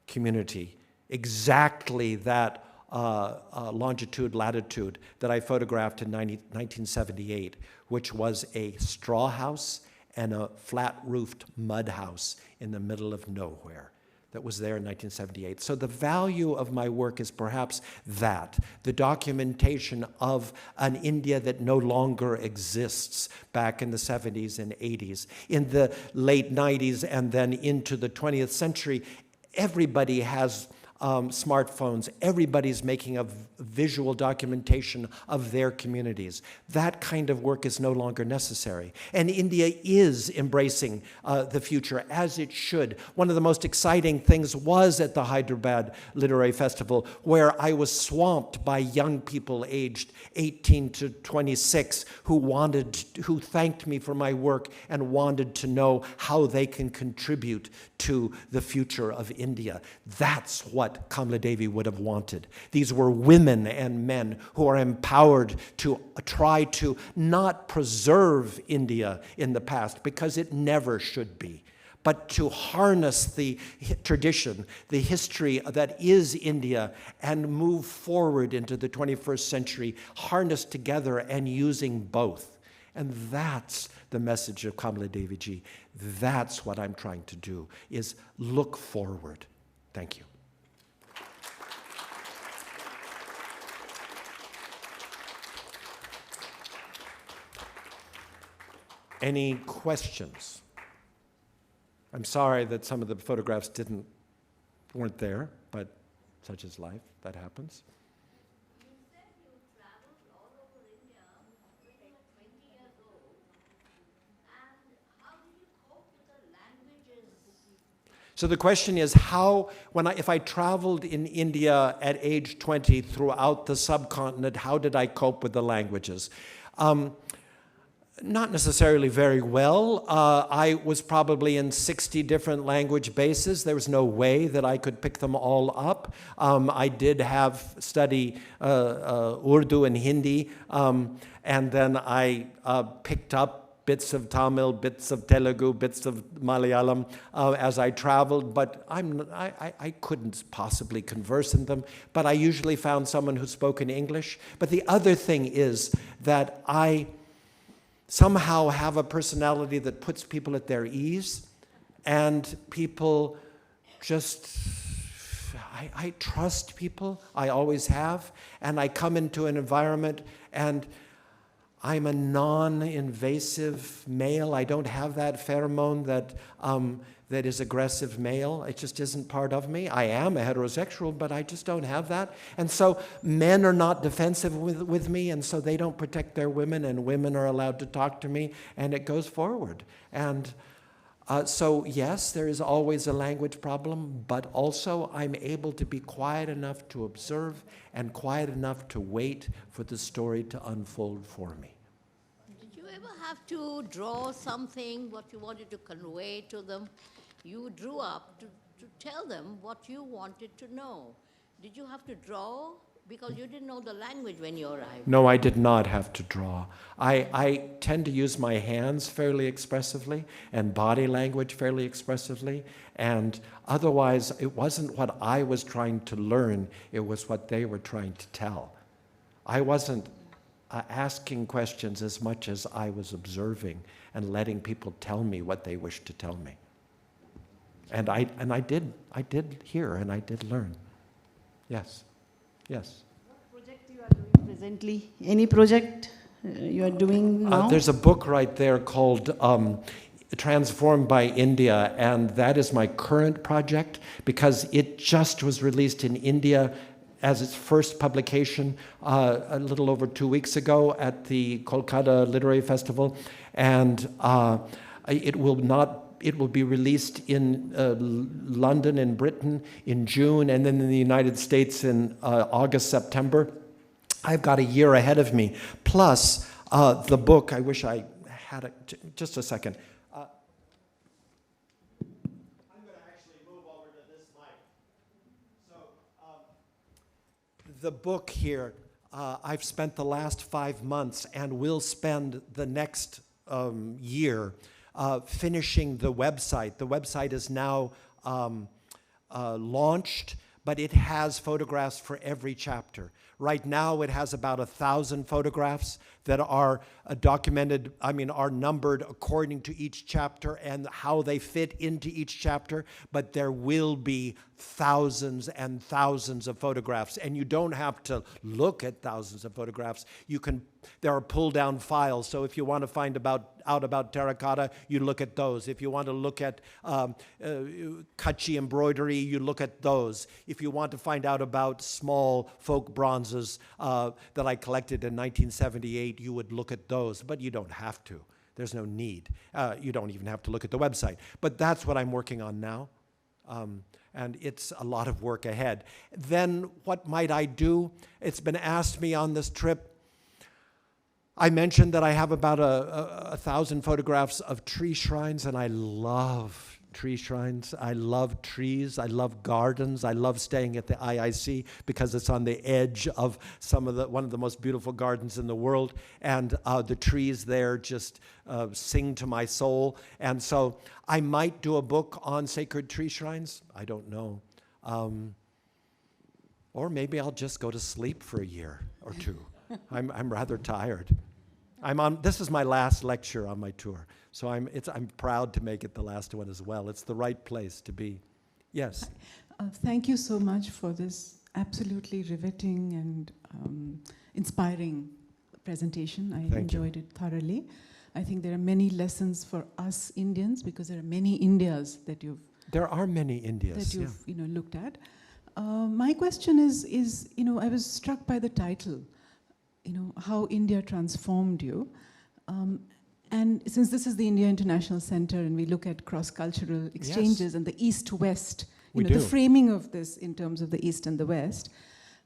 community, exactly that longitude, latitude that I photographed in 1978, which was a straw house and a flat-roofed mud house in the middle of nowhere that was there in 1978. So the value of my work is perhaps that, the documentation of an India that no longer exists back in the 70s and 80s. In the late 90s and then into the 20th century, everybody has smartphones. Everybody's making a visual documentation of their communities. That kind of work is no longer necessary. And India is embracing the future, as it should. One of the most exciting things was at the Hyderabad Literary Festival, where I was swamped by young people aged 18 to 26 who thanked me for my work and wanted to know how they can contribute to the future of India. That's what Kamaladevi would have wanted. These were women and men who are empowered to try to not preserve India in the past, because it never should be, but to harness the tradition, the history that is India, and move forward into the 21st century, harnessed together and using both. And that's the message of Kamaladevi Ji. That's what I'm trying to do, is look forward. Thank you. Any questions? I'm sorry that some of the photographs weren't there, but such is life. That happens. You said you traveled all over India when you were 20 years old. And how did you cope with the languages? So the question is, if I traveled in India at age 20 throughout the subcontinent, how did I cope with the languages? Not necessarily very well. I was probably in 60 different language bases. There was no way that I could pick them all up. I did study Urdu and Hindi, and then I picked up bits of Tamil, bits of Telugu, bits of Malayalam as I traveled, but I couldn't possibly converse in them, but I usually found someone who spoke in English. But the other thing is that I somehow have a personality that puts people at their ease, and people just, I trust people, I always have, and I come into an environment and I'm a non-invasive male. I don't have that pheromone that is aggressive male. It just isn't part of me. I am a heterosexual, but I just don't have that. And so men are not defensive with me, and so they don't protect their women, and women are allowed to talk to me, and it goes forward. And so yes, there is always a language problem, but also I'm able to be quiet enough to observe and quiet enough to wait for the story to unfold for me. Did you ever have to draw something, what you wanted to convey to them? You drew up to tell them what you wanted to know. Did you have to draw? Because you didn't know the language when you arrived. No, I did not have to draw. I tend to use my hands fairly expressively and body language fairly expressively, and otherwise it wasn't what I was trying to learn, it was what they were trying to tell. I wasn't asking questions as much as I was observing and letting people tell me what they wished to tell me. And I did hear and I did learn. Yes. Yes. What project you are doing presently? Any project you are doing now? There's a book right there called Transformed by India, and that is my current project because it just was released in India as its first publication a little over 2 weeks ago at the Kolkata Literary Festival, and it will be released in London and Britain in June, and then in the United States in August, September. I've got a year ahead of me. Plus, the book, I wish I had it, just a second. I'm going to actually move over to this mic. So, the book here, I've spent the last 5 months and will spend the next year finishing the website. The website is now launched, but it has photographs for every chapter. Right now, it has about 1,000 photographs that are documented, are numbered according to each chapter and how they fit into each chapter, but there will be thousands and thousands of photographs, and you don't have to look at thousands of photographs. There are pull-down files, so if you want to find out about terracotta, you look at those. If you want to look at Kutchi embroidery, you look at those. If you want to find out about small folk bronzes that I collected in 1978, you would look at those, but you don't have to. There's no need. You don't even have to look at the website. But that's what I'm working on now. And it's a lot of work ahead. Then what might I do? It's been asked me on this trip. I mentioned that I have about 1,000 photographs of tree shrines, and I love tree shrines. I love trees. I love gardens. I love staying at the IIC because it's on the edge of one of the most beautiful gardens in the world, and the trees there just sing to my soul. And so I might do a book on sacred tree shrines. I don't know. Or maybe I'll just go to sleep for a year or two. I'm rather tired. This is my last lecture on my tour, so I'm proud to make it the last one as well. It's the right place to be. Yes. Thank you so much for this absolutely riveting and inspiring presentation. I enjoyed it thoroughly. I think there are many lessons for us Indians because there are many Indias that you've. There are many Indias that you've looked at. My question is I was struck by the title. How India transformed you. And since this is the India International Center and we look at cross-cultural exchanges and the East-West, the framing of this in terms of the East and the West,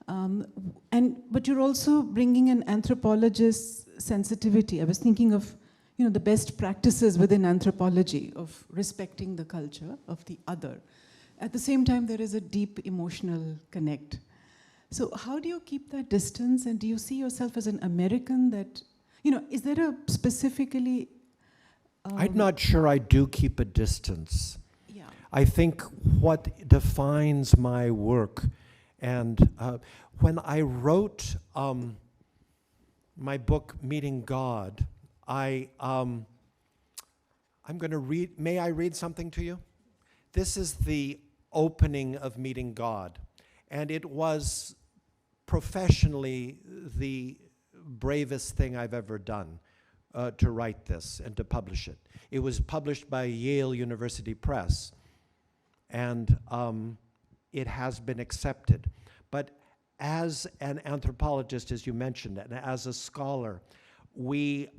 but you're also bringing an anthropologist's sensitivity. I was thinking of the best practices within anthropology of respecting the culture of the other. At the same time, there is a deep emotional connect. So how do you keep that distance, and do you see yourself as an American that, is there a specifically... I'm not sure I do keep a distance. Yeah. I think what defines my work, and when I wrote my book, Meeting God, I'm going to read, may I read something to you? This is the opening of Meeting God, and it was professionally the bravest thing I've ever done to write this and to publish it. It was published by Yale University Press, and it has been accepted. But as an anthropologist, as you mentioned, and as a scholar, we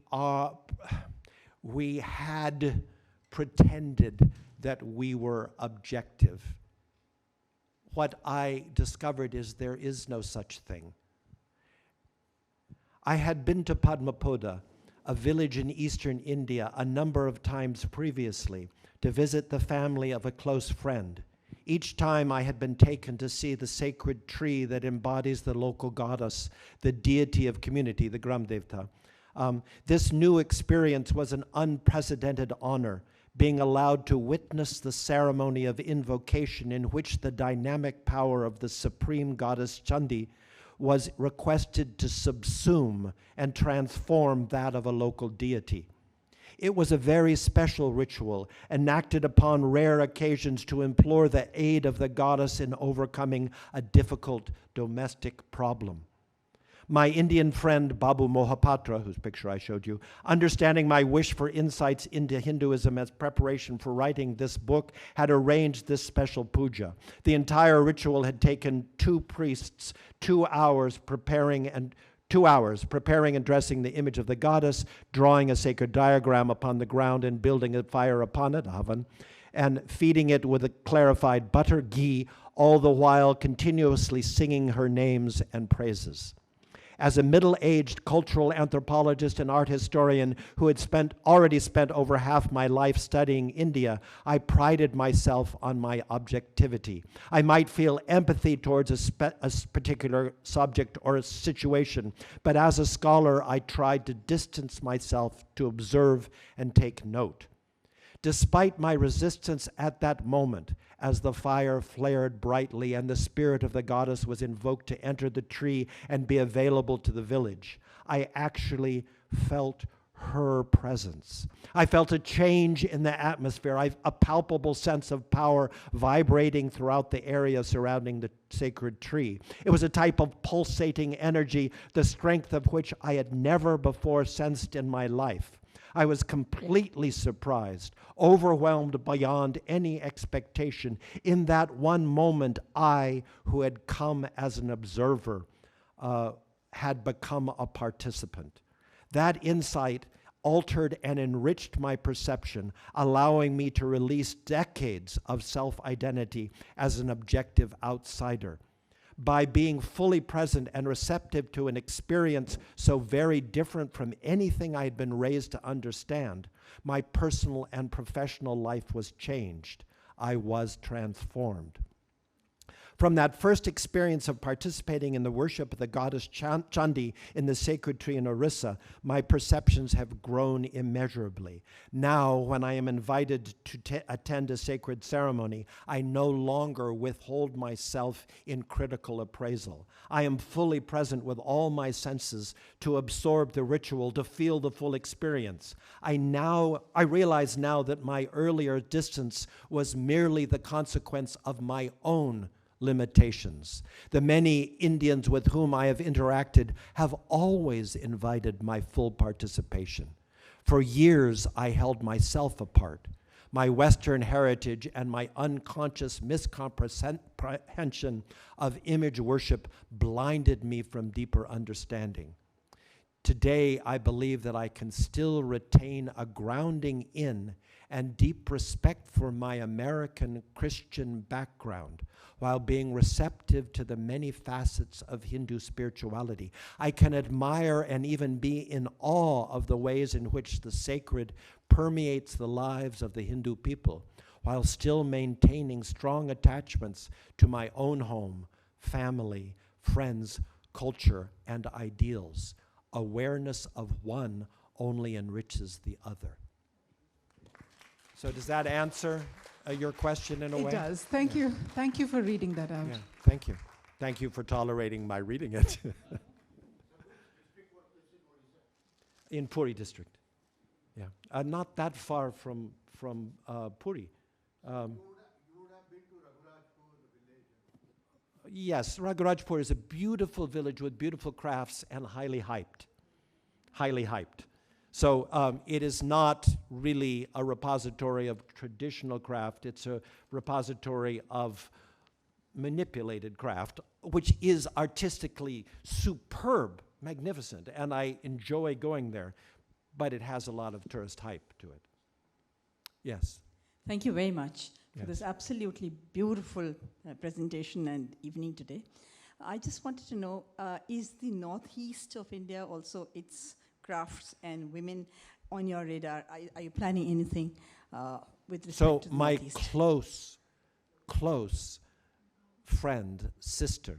had pretended that we were objective. What I discovered is there is no such thing. I had been to Padmapada, a village in eastern India, a number of times previously to visit the family of a close friend. Each time I had been taken to see the sacred tree that embodies the local goddess, the deity of community, the Gram Devta. This new experience was an unprecedented honor, being allowed to witness the ceremony of invocation in which the dynamic power of the supreme goddess Chandi was requested to subsume and transform that of a local deity. It was a very special ritual, enacted upon rare occasions to implore the aid of the goddess in overcoming a difficult domestic problem. My Indian friend Babu Mohapatra, whose picture I showed you, understanding my wish for insights into Hinduism as preparation for writing this book, had arranged this special puja. The entire ritual had taken 2 priests 2 hours preparing and dressing the image of the goddess, drawing a sacred diagram upon the ground and building a fire upon it, oven, and feeding it with a clarified butter, ghee, all the while continuously singing her names and praises. As a middle-aged cultural anthropologist and art historian who had already spent over half my life studying India, I prided myself on my objectivity. I might feel empathy towards a particular subject or a situation, but as a scholar, I tried to distance myself to observe and take note. Despite my resistance at that moment, as the fire flared brightly and the spirit of the goddess was invoked to enter the tree and be available to the village, I actually felt her presence. I felt a change in the atmosphere, a palpable sense of power vibrating throughout the area surrounding the sacred tree. It was a type of pulsating energy, the strength of which I had never before sensed in my life. I was completely surprised, overwhelmed beyond any expectation. In that one moment, I, who had come as an observer, had become a participant. That insight altered and enriched my perception, allowing me to release decades of self-identity as an objective outsider. By being fully present and receptive to an experience so very different from anything I had been raised to understand, my personal and professional life was changed. I was transformed. From that first experience of participating in the worship of the goddess Chandi in the sacred tree in Orissa, my perceptions have grown immeasurably. Now, when I am invited to attend a sacred ceremony, I no longer withhold myself in critical appraisal. I am fully present with all my senses to absorb the ritual, to feel the full experience. I realize now that my earlier distance was merely the consequence of my own limitations. The many Indians with whom I have interacted have always invited my full participation. For years, I held myself apart. My Western heritage and my unconscious miscomprehension of image worship blinded me from deeper understanding. Today, I believe that I can still retain a grounding in and deep respect for my American Christian background, while being receptive to the many facets of Hindu spirituality. I can admire and even be in awe of the ways in which the sacred permeates the lives of the Hindu people, while still maintaining strong attachments to my own home, family, friends, culture, and ideals. Awareness of one only enriches the other. So does that answer your question in a way? It does. Thank you. Thank you for reading that out. Yeah, thank you. Thank you for tolerating my reading it. In Puri district. Yeah. Not that far from Puri. You would have been to Raghurajpur village. Yes, Raghurajpur is a beautiful village with beautiful crafts and highly hyped. Highly hyped. So it is not really a repository of traditional craft. It's a repository of manipulated craft, which is artistically superb, magnificent, and I enjoy going there, but it has a lot of tourist hype to it. Yes. Thank you very much for Yes. this absolutely beautiful presentation and evening today. I just wanted to know, is the northeast of India also its crafts and women on your radar? Are you planning anything with respect So to the my northeast? close friend, sister,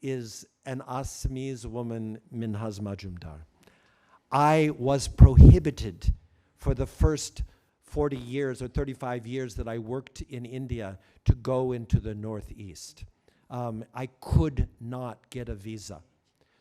is an Assamese woman, Minhazz Majumdar. I was prohibited for the first 40 years or 35 years that I worked in India to go into the Northeast. I could not get a visa.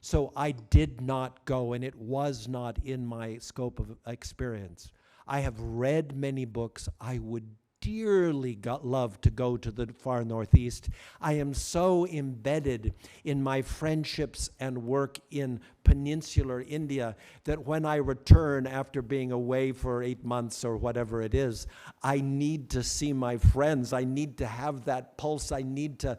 So I did not go, and it was not in my scope of experience. I have read many books. I would dearly love to go to the far Northeast. I am so embedded in my friendships and work in peninsular India that when I return after being away for 8 months or whatever it is, I need to see my friends. I need to have that pulse. I need to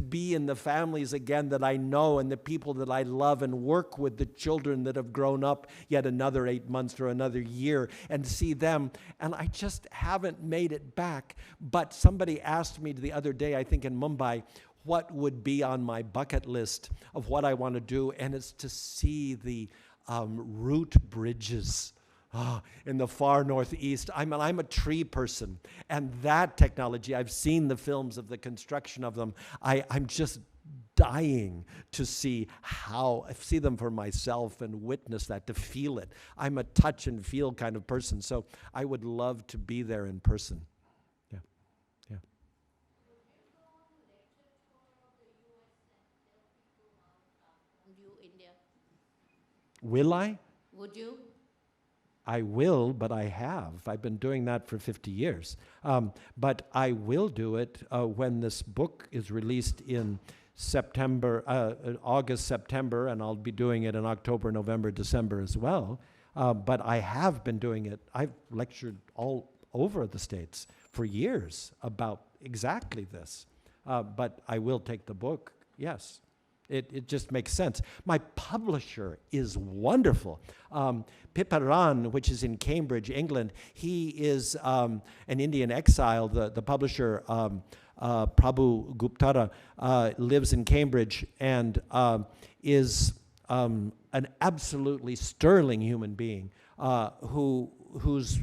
be in the families again that I know and the people that I love, and work with the children that have grown up yet another 8 months or another year and see them. And I just haven't made it back. But somebody asked me the other day, I think in Mumbai, what would be on my bucket list of what I want to do, and it's to see the root bridges in the far northeast. I'm a tree person, and that technology, I've seen the films of the construction of them. I'm just dying to see them for myself and witness that, to feel it. I'm a touch and feel kind of person, so I would love to be there in person. Yeah, yeah. You, India. Will I? Would you? I will, but I have. I've been doing that for 50 years. But I will do it when this book is released in September, August, September, and I'll be doing it in October, November, December as well. But I have been doing it. I've lectured all over the States for years about exactly this. But I will take the book, yes. It just makes sense. My publisher is wonderful. Piparan, which is in Cambridge, England, he is an Indian exile. The publisher, Prabhu Guptara, lives in Cambridge and is an absolutely sterling human being whose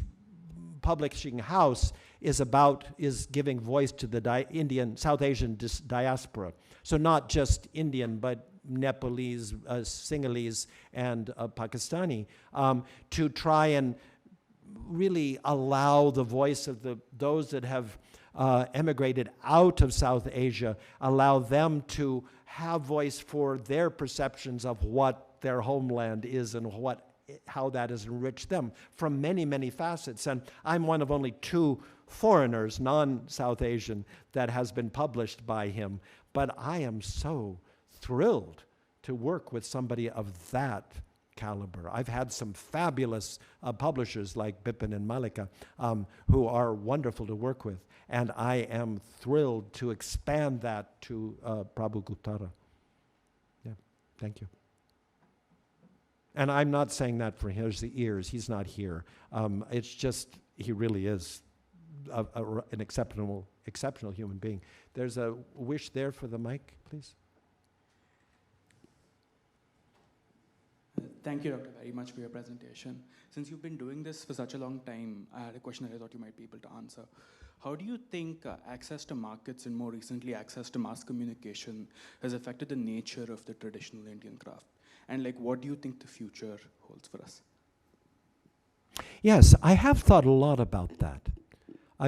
publishing house is giving voice to the Indian, South Asian diaspora. So not just Indian, but Nepalese, Sinhalese, and Pakistani, to try and really allow the voice of those that have emigrated out of South Asia, allow them to have voice for their perceptions of what their homeland is and how that has enriched them from many, many facets. And I'm one of only 2 foreigners, non-South Asian, that has been published by him. But I am so thrilled to work with somebody of that caliber. I've had some fabulous publishers like Bipin and Malika who are wonderful to work with. And I am thrilled to expand that to Prabhu Guptara. Yeah, thank you. And I'm not saying that for his ears. He's not here. It's just, he really is an exceptional human being. There's a wish there for the mic, please. Thank you, Doctor, very much for your presentation. Since you've been doing this for such a long time, I had a question that I thought you might be able to answer. How do you think access to markets and more recently access to mass communication has affected the nature of the traditional Indian craft? And what do you think the future holds for us? Yes, I have thought a lot about that.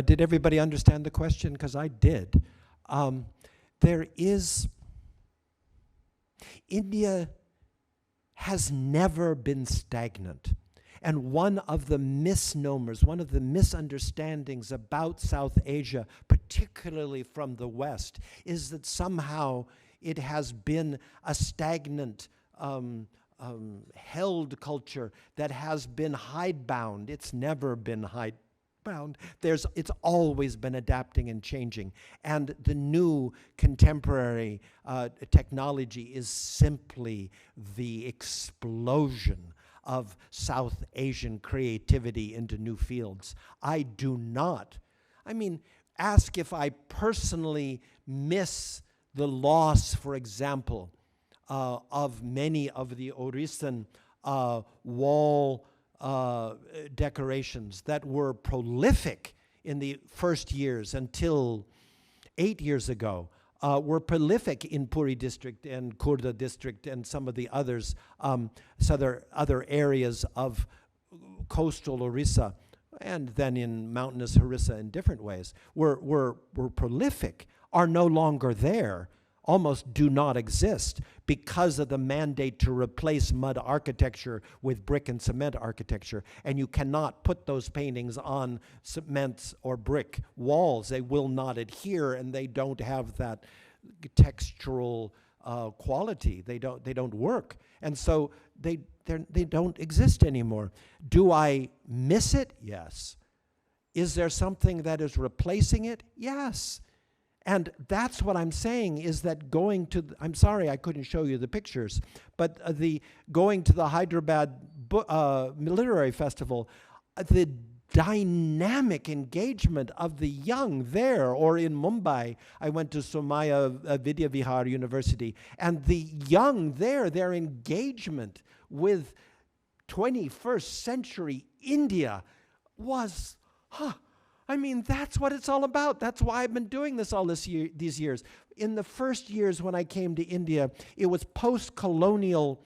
Did everybody understand the question? Because I did. India has never been stagnant. And one of the misnomers, one of the misunderstandings about South Asia, particularly from the West, is that somehow it has been a stagnant, held culture that has been hidebound. It's never been hidebound. It's always been adapting and changing. And the new contemporary technology is simply the explosion of South Asian creativity into new fields. Ask if I personally miss the loss, for example, of many of the Orissan wall decorations that were prolific in the first years until 8 years ago, were prolific in Puri district and Khurda district and some of the others, other areas of coastal Orissa, and then in mountainous Orissa in different ways, were prolific, are no longer there, almost do not exist because of the mandate to replace mud architecture with brick and cement architecture. And you cannot put those paintings on cement or brick walls. They will not adhere, and they don't have that textural quality. They don't work. And so they don't exist anymore. Do I miss it? Yes. Is there something that is replacing it? Yes. And that's what I'm saying, is that I'm sorry I couldn't show you the pictures, but going to the Hyderabad Literary Festival, the dynamic engagement of the young there, or in Mumbai, I went to Somaya Vidya Vihar University, and the young there, their engagement with 21st century India was, I mean, that's what it's all about. That's why I've been doing this all these years. In the first years when I came to India, it was post-colonial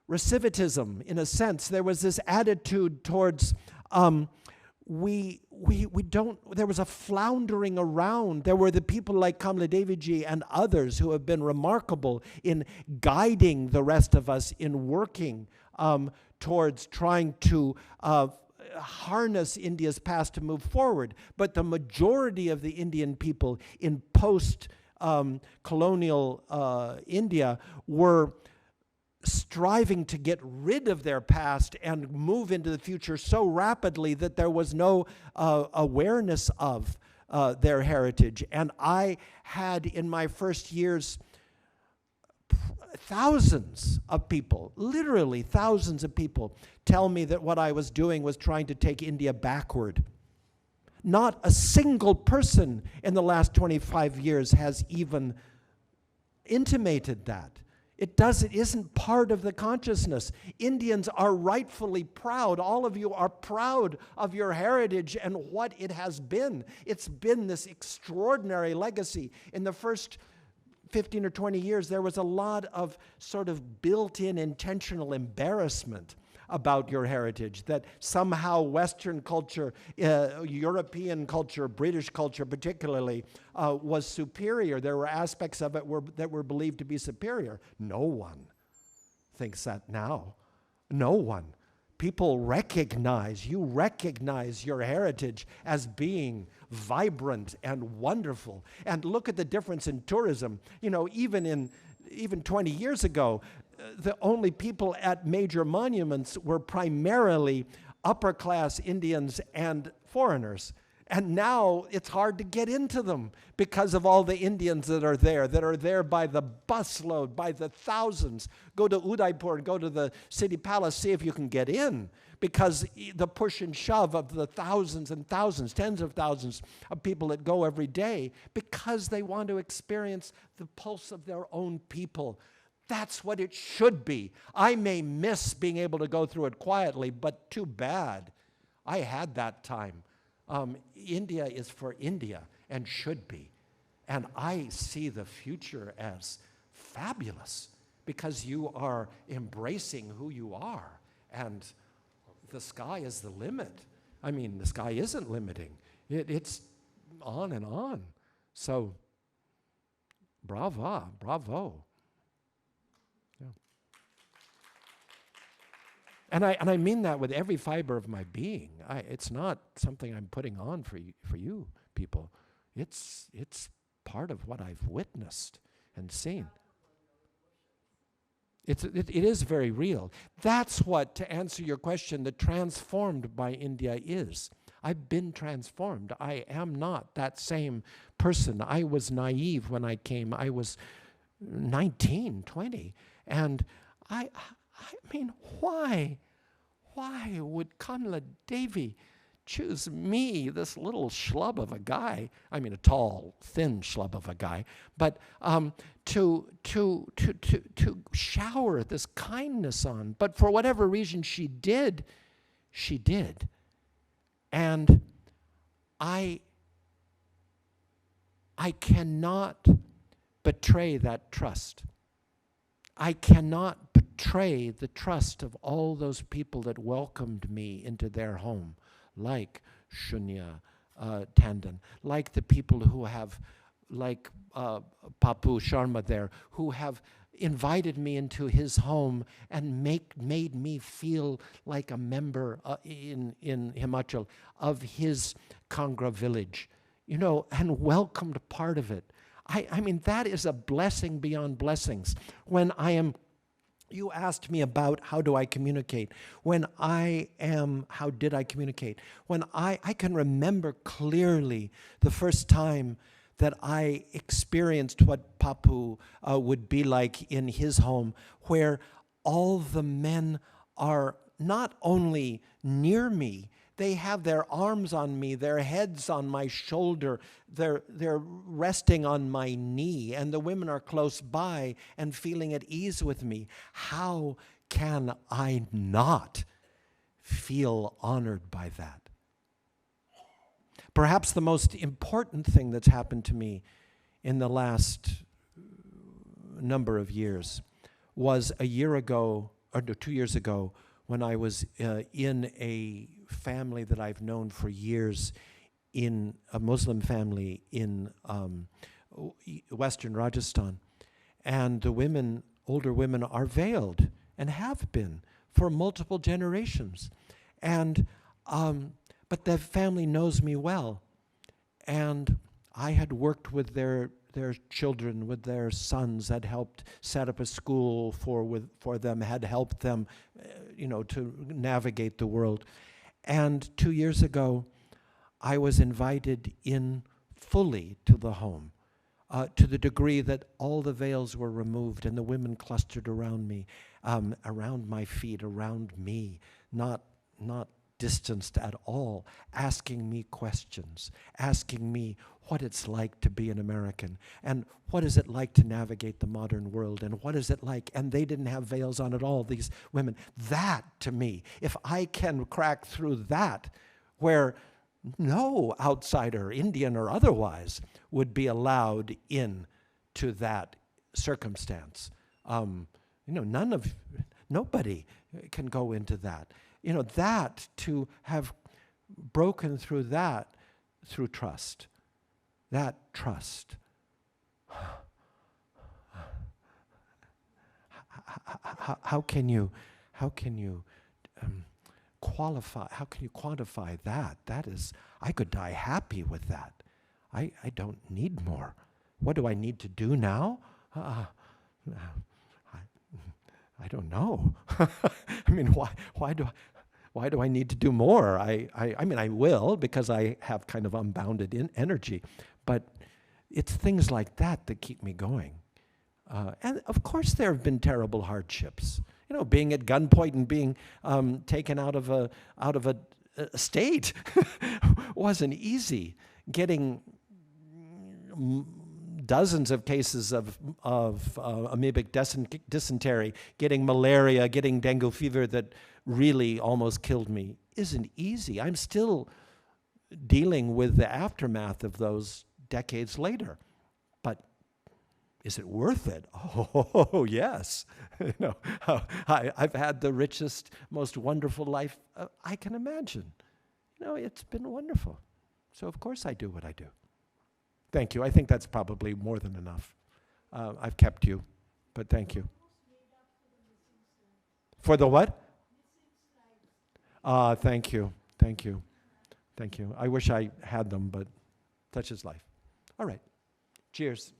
recidivism, in a sense. There was this attitude towards, we don't, there was a floundering around. There were the people like Kamaladevi Ji and others who have been remarkable in guiding the rest of us in working towards trying to harness India's past to move forward. But the majority of the Indian people in post-colonial India were striving to get rid of their past and move into the future so rapidly that there was no awareness of their heritage. And I had, in my first years, thousands of people, literally thousands of people, tell me that what I was doing was trying to take India backward. Not a single person in the last 25 years has even intimated that. It isn't part of the consciousness. Indians are rightfully proud. All of you are proud of your heritage and what it has been. It's been this extraordinary legacy. In the first 15 or 20 years, there was a lot of sort of built-in intentional embarrassment about your heritage, that somehow Western culture, European culture, British culture particularly, was superior. There were aspects of it that were believed to be superior. No one thinks that now. No one. People recognize, you recognize your heritage as being vibrant and wonderful. And look at the difference in tourism. You know, even 20 years ago, the only people at major monuments were primarily upper-class Indians and foreigners. And now it's hard to get into them because of all the Indians that are there by the busload, by the thousands. Go to Udaipur and go to the city palace, see if you can get in, because the push and shove of the thousands and thousands, tens of thousands of people that go every day, because they want to experience the pulse of their own people. That's what it should be. I may miss being able to go through it quietly, but too bad. I had that time. India is for India and should be. And I see the future as fabulous because you are embracing who you are. And the sky is the limit. I mean, the sky isn't limiting. It's on and on. So, bravo. Yeah. And I mean that with every fiber of my being. It's not something I'm putting on for you people. It's part of what I've witnessed and seen. It is very real. That's what, to answer your question, the transformed by India is. I've been transformed. I am not that same person. I was naive when I came. I was 19, 20. And I mean, why would Kamaladevi choose me, this little schlub of a guy? I mean, a tall, thin schlub of a guy, but to shower this kindness on. But for whatever reason she did. And I cannot betray that trust. I cannot betray the trust of all those people that welcomed me into their home, like Shunya Tandon, like the people who have, like Papu Sharma there, who have invited me into his home and made me feel like a member in Himachal of his Kangra village, you know, and welcomed part of it. I mean, that is a blessing beyond blessings. When you asked me about how do I communicate. How did I communicate? When I can remember clearly the first time that I experienced what Papu would be like in his home, where all the men are not only near me, They have their arms on me, their heads on my shoulder, they're resting on my knee, and the women are close by and feeling at ease with me. How can I not feel honored by that? Perhaps the most important thing that's happened to me in the last number of years was a year ago, or no, 2 years ago, when I was in a family that I've known for years, in a Muslim family in Western Rajasthan. And the women, older women, are veiled and have been for multiple generations. And but the family knows me well. And I had worked with their children, with their sons, had helped set up a school for them, had helped them, to navigate the world. And 2 years ago, I was invited in fully to the home, to the degree that all the veils were removed and the women clustered around me, around my feet, around me, not distanced at all, asking me questions, asking me what it's like to be an American, and what is it like to navigate the modern world, and what is it like, and they didn't have veils on at all, these women. That, to me, if I can crack through that, where no outsider, Indian or otherwise, would be allowed in to that circumstance. Nobody can go into that. That, to have broken through that through trust. That trust. How can you qualify? How can you quantify that? That is, I could die happy with that. I don't need more. What do I need to do now? I don't know. I mean, why do I need to do more? I mean, I will, because I have kind of unbounded energy, but it's things like that that keep me going. And of course, there have been terrible hardships. Being at gunpoint and being taken out of a state wasn't easy. Getting dozens of cases of amoebic dysentery, getting malaria, getting dengue fever that really almost killed me isn't easy. I'm still dealing with the aftermath of those decades later. But is it worth it? Oh, yes. I've had the richest, most wonderful life I can imagine. It's been wonderful. So of course I do what I do. Thank you. I think that's probably more than enough. I've kept you, but thank you. For the what? Thank you. Thank you. Thank you. I wish I had them, but such is life. All right. Cheers.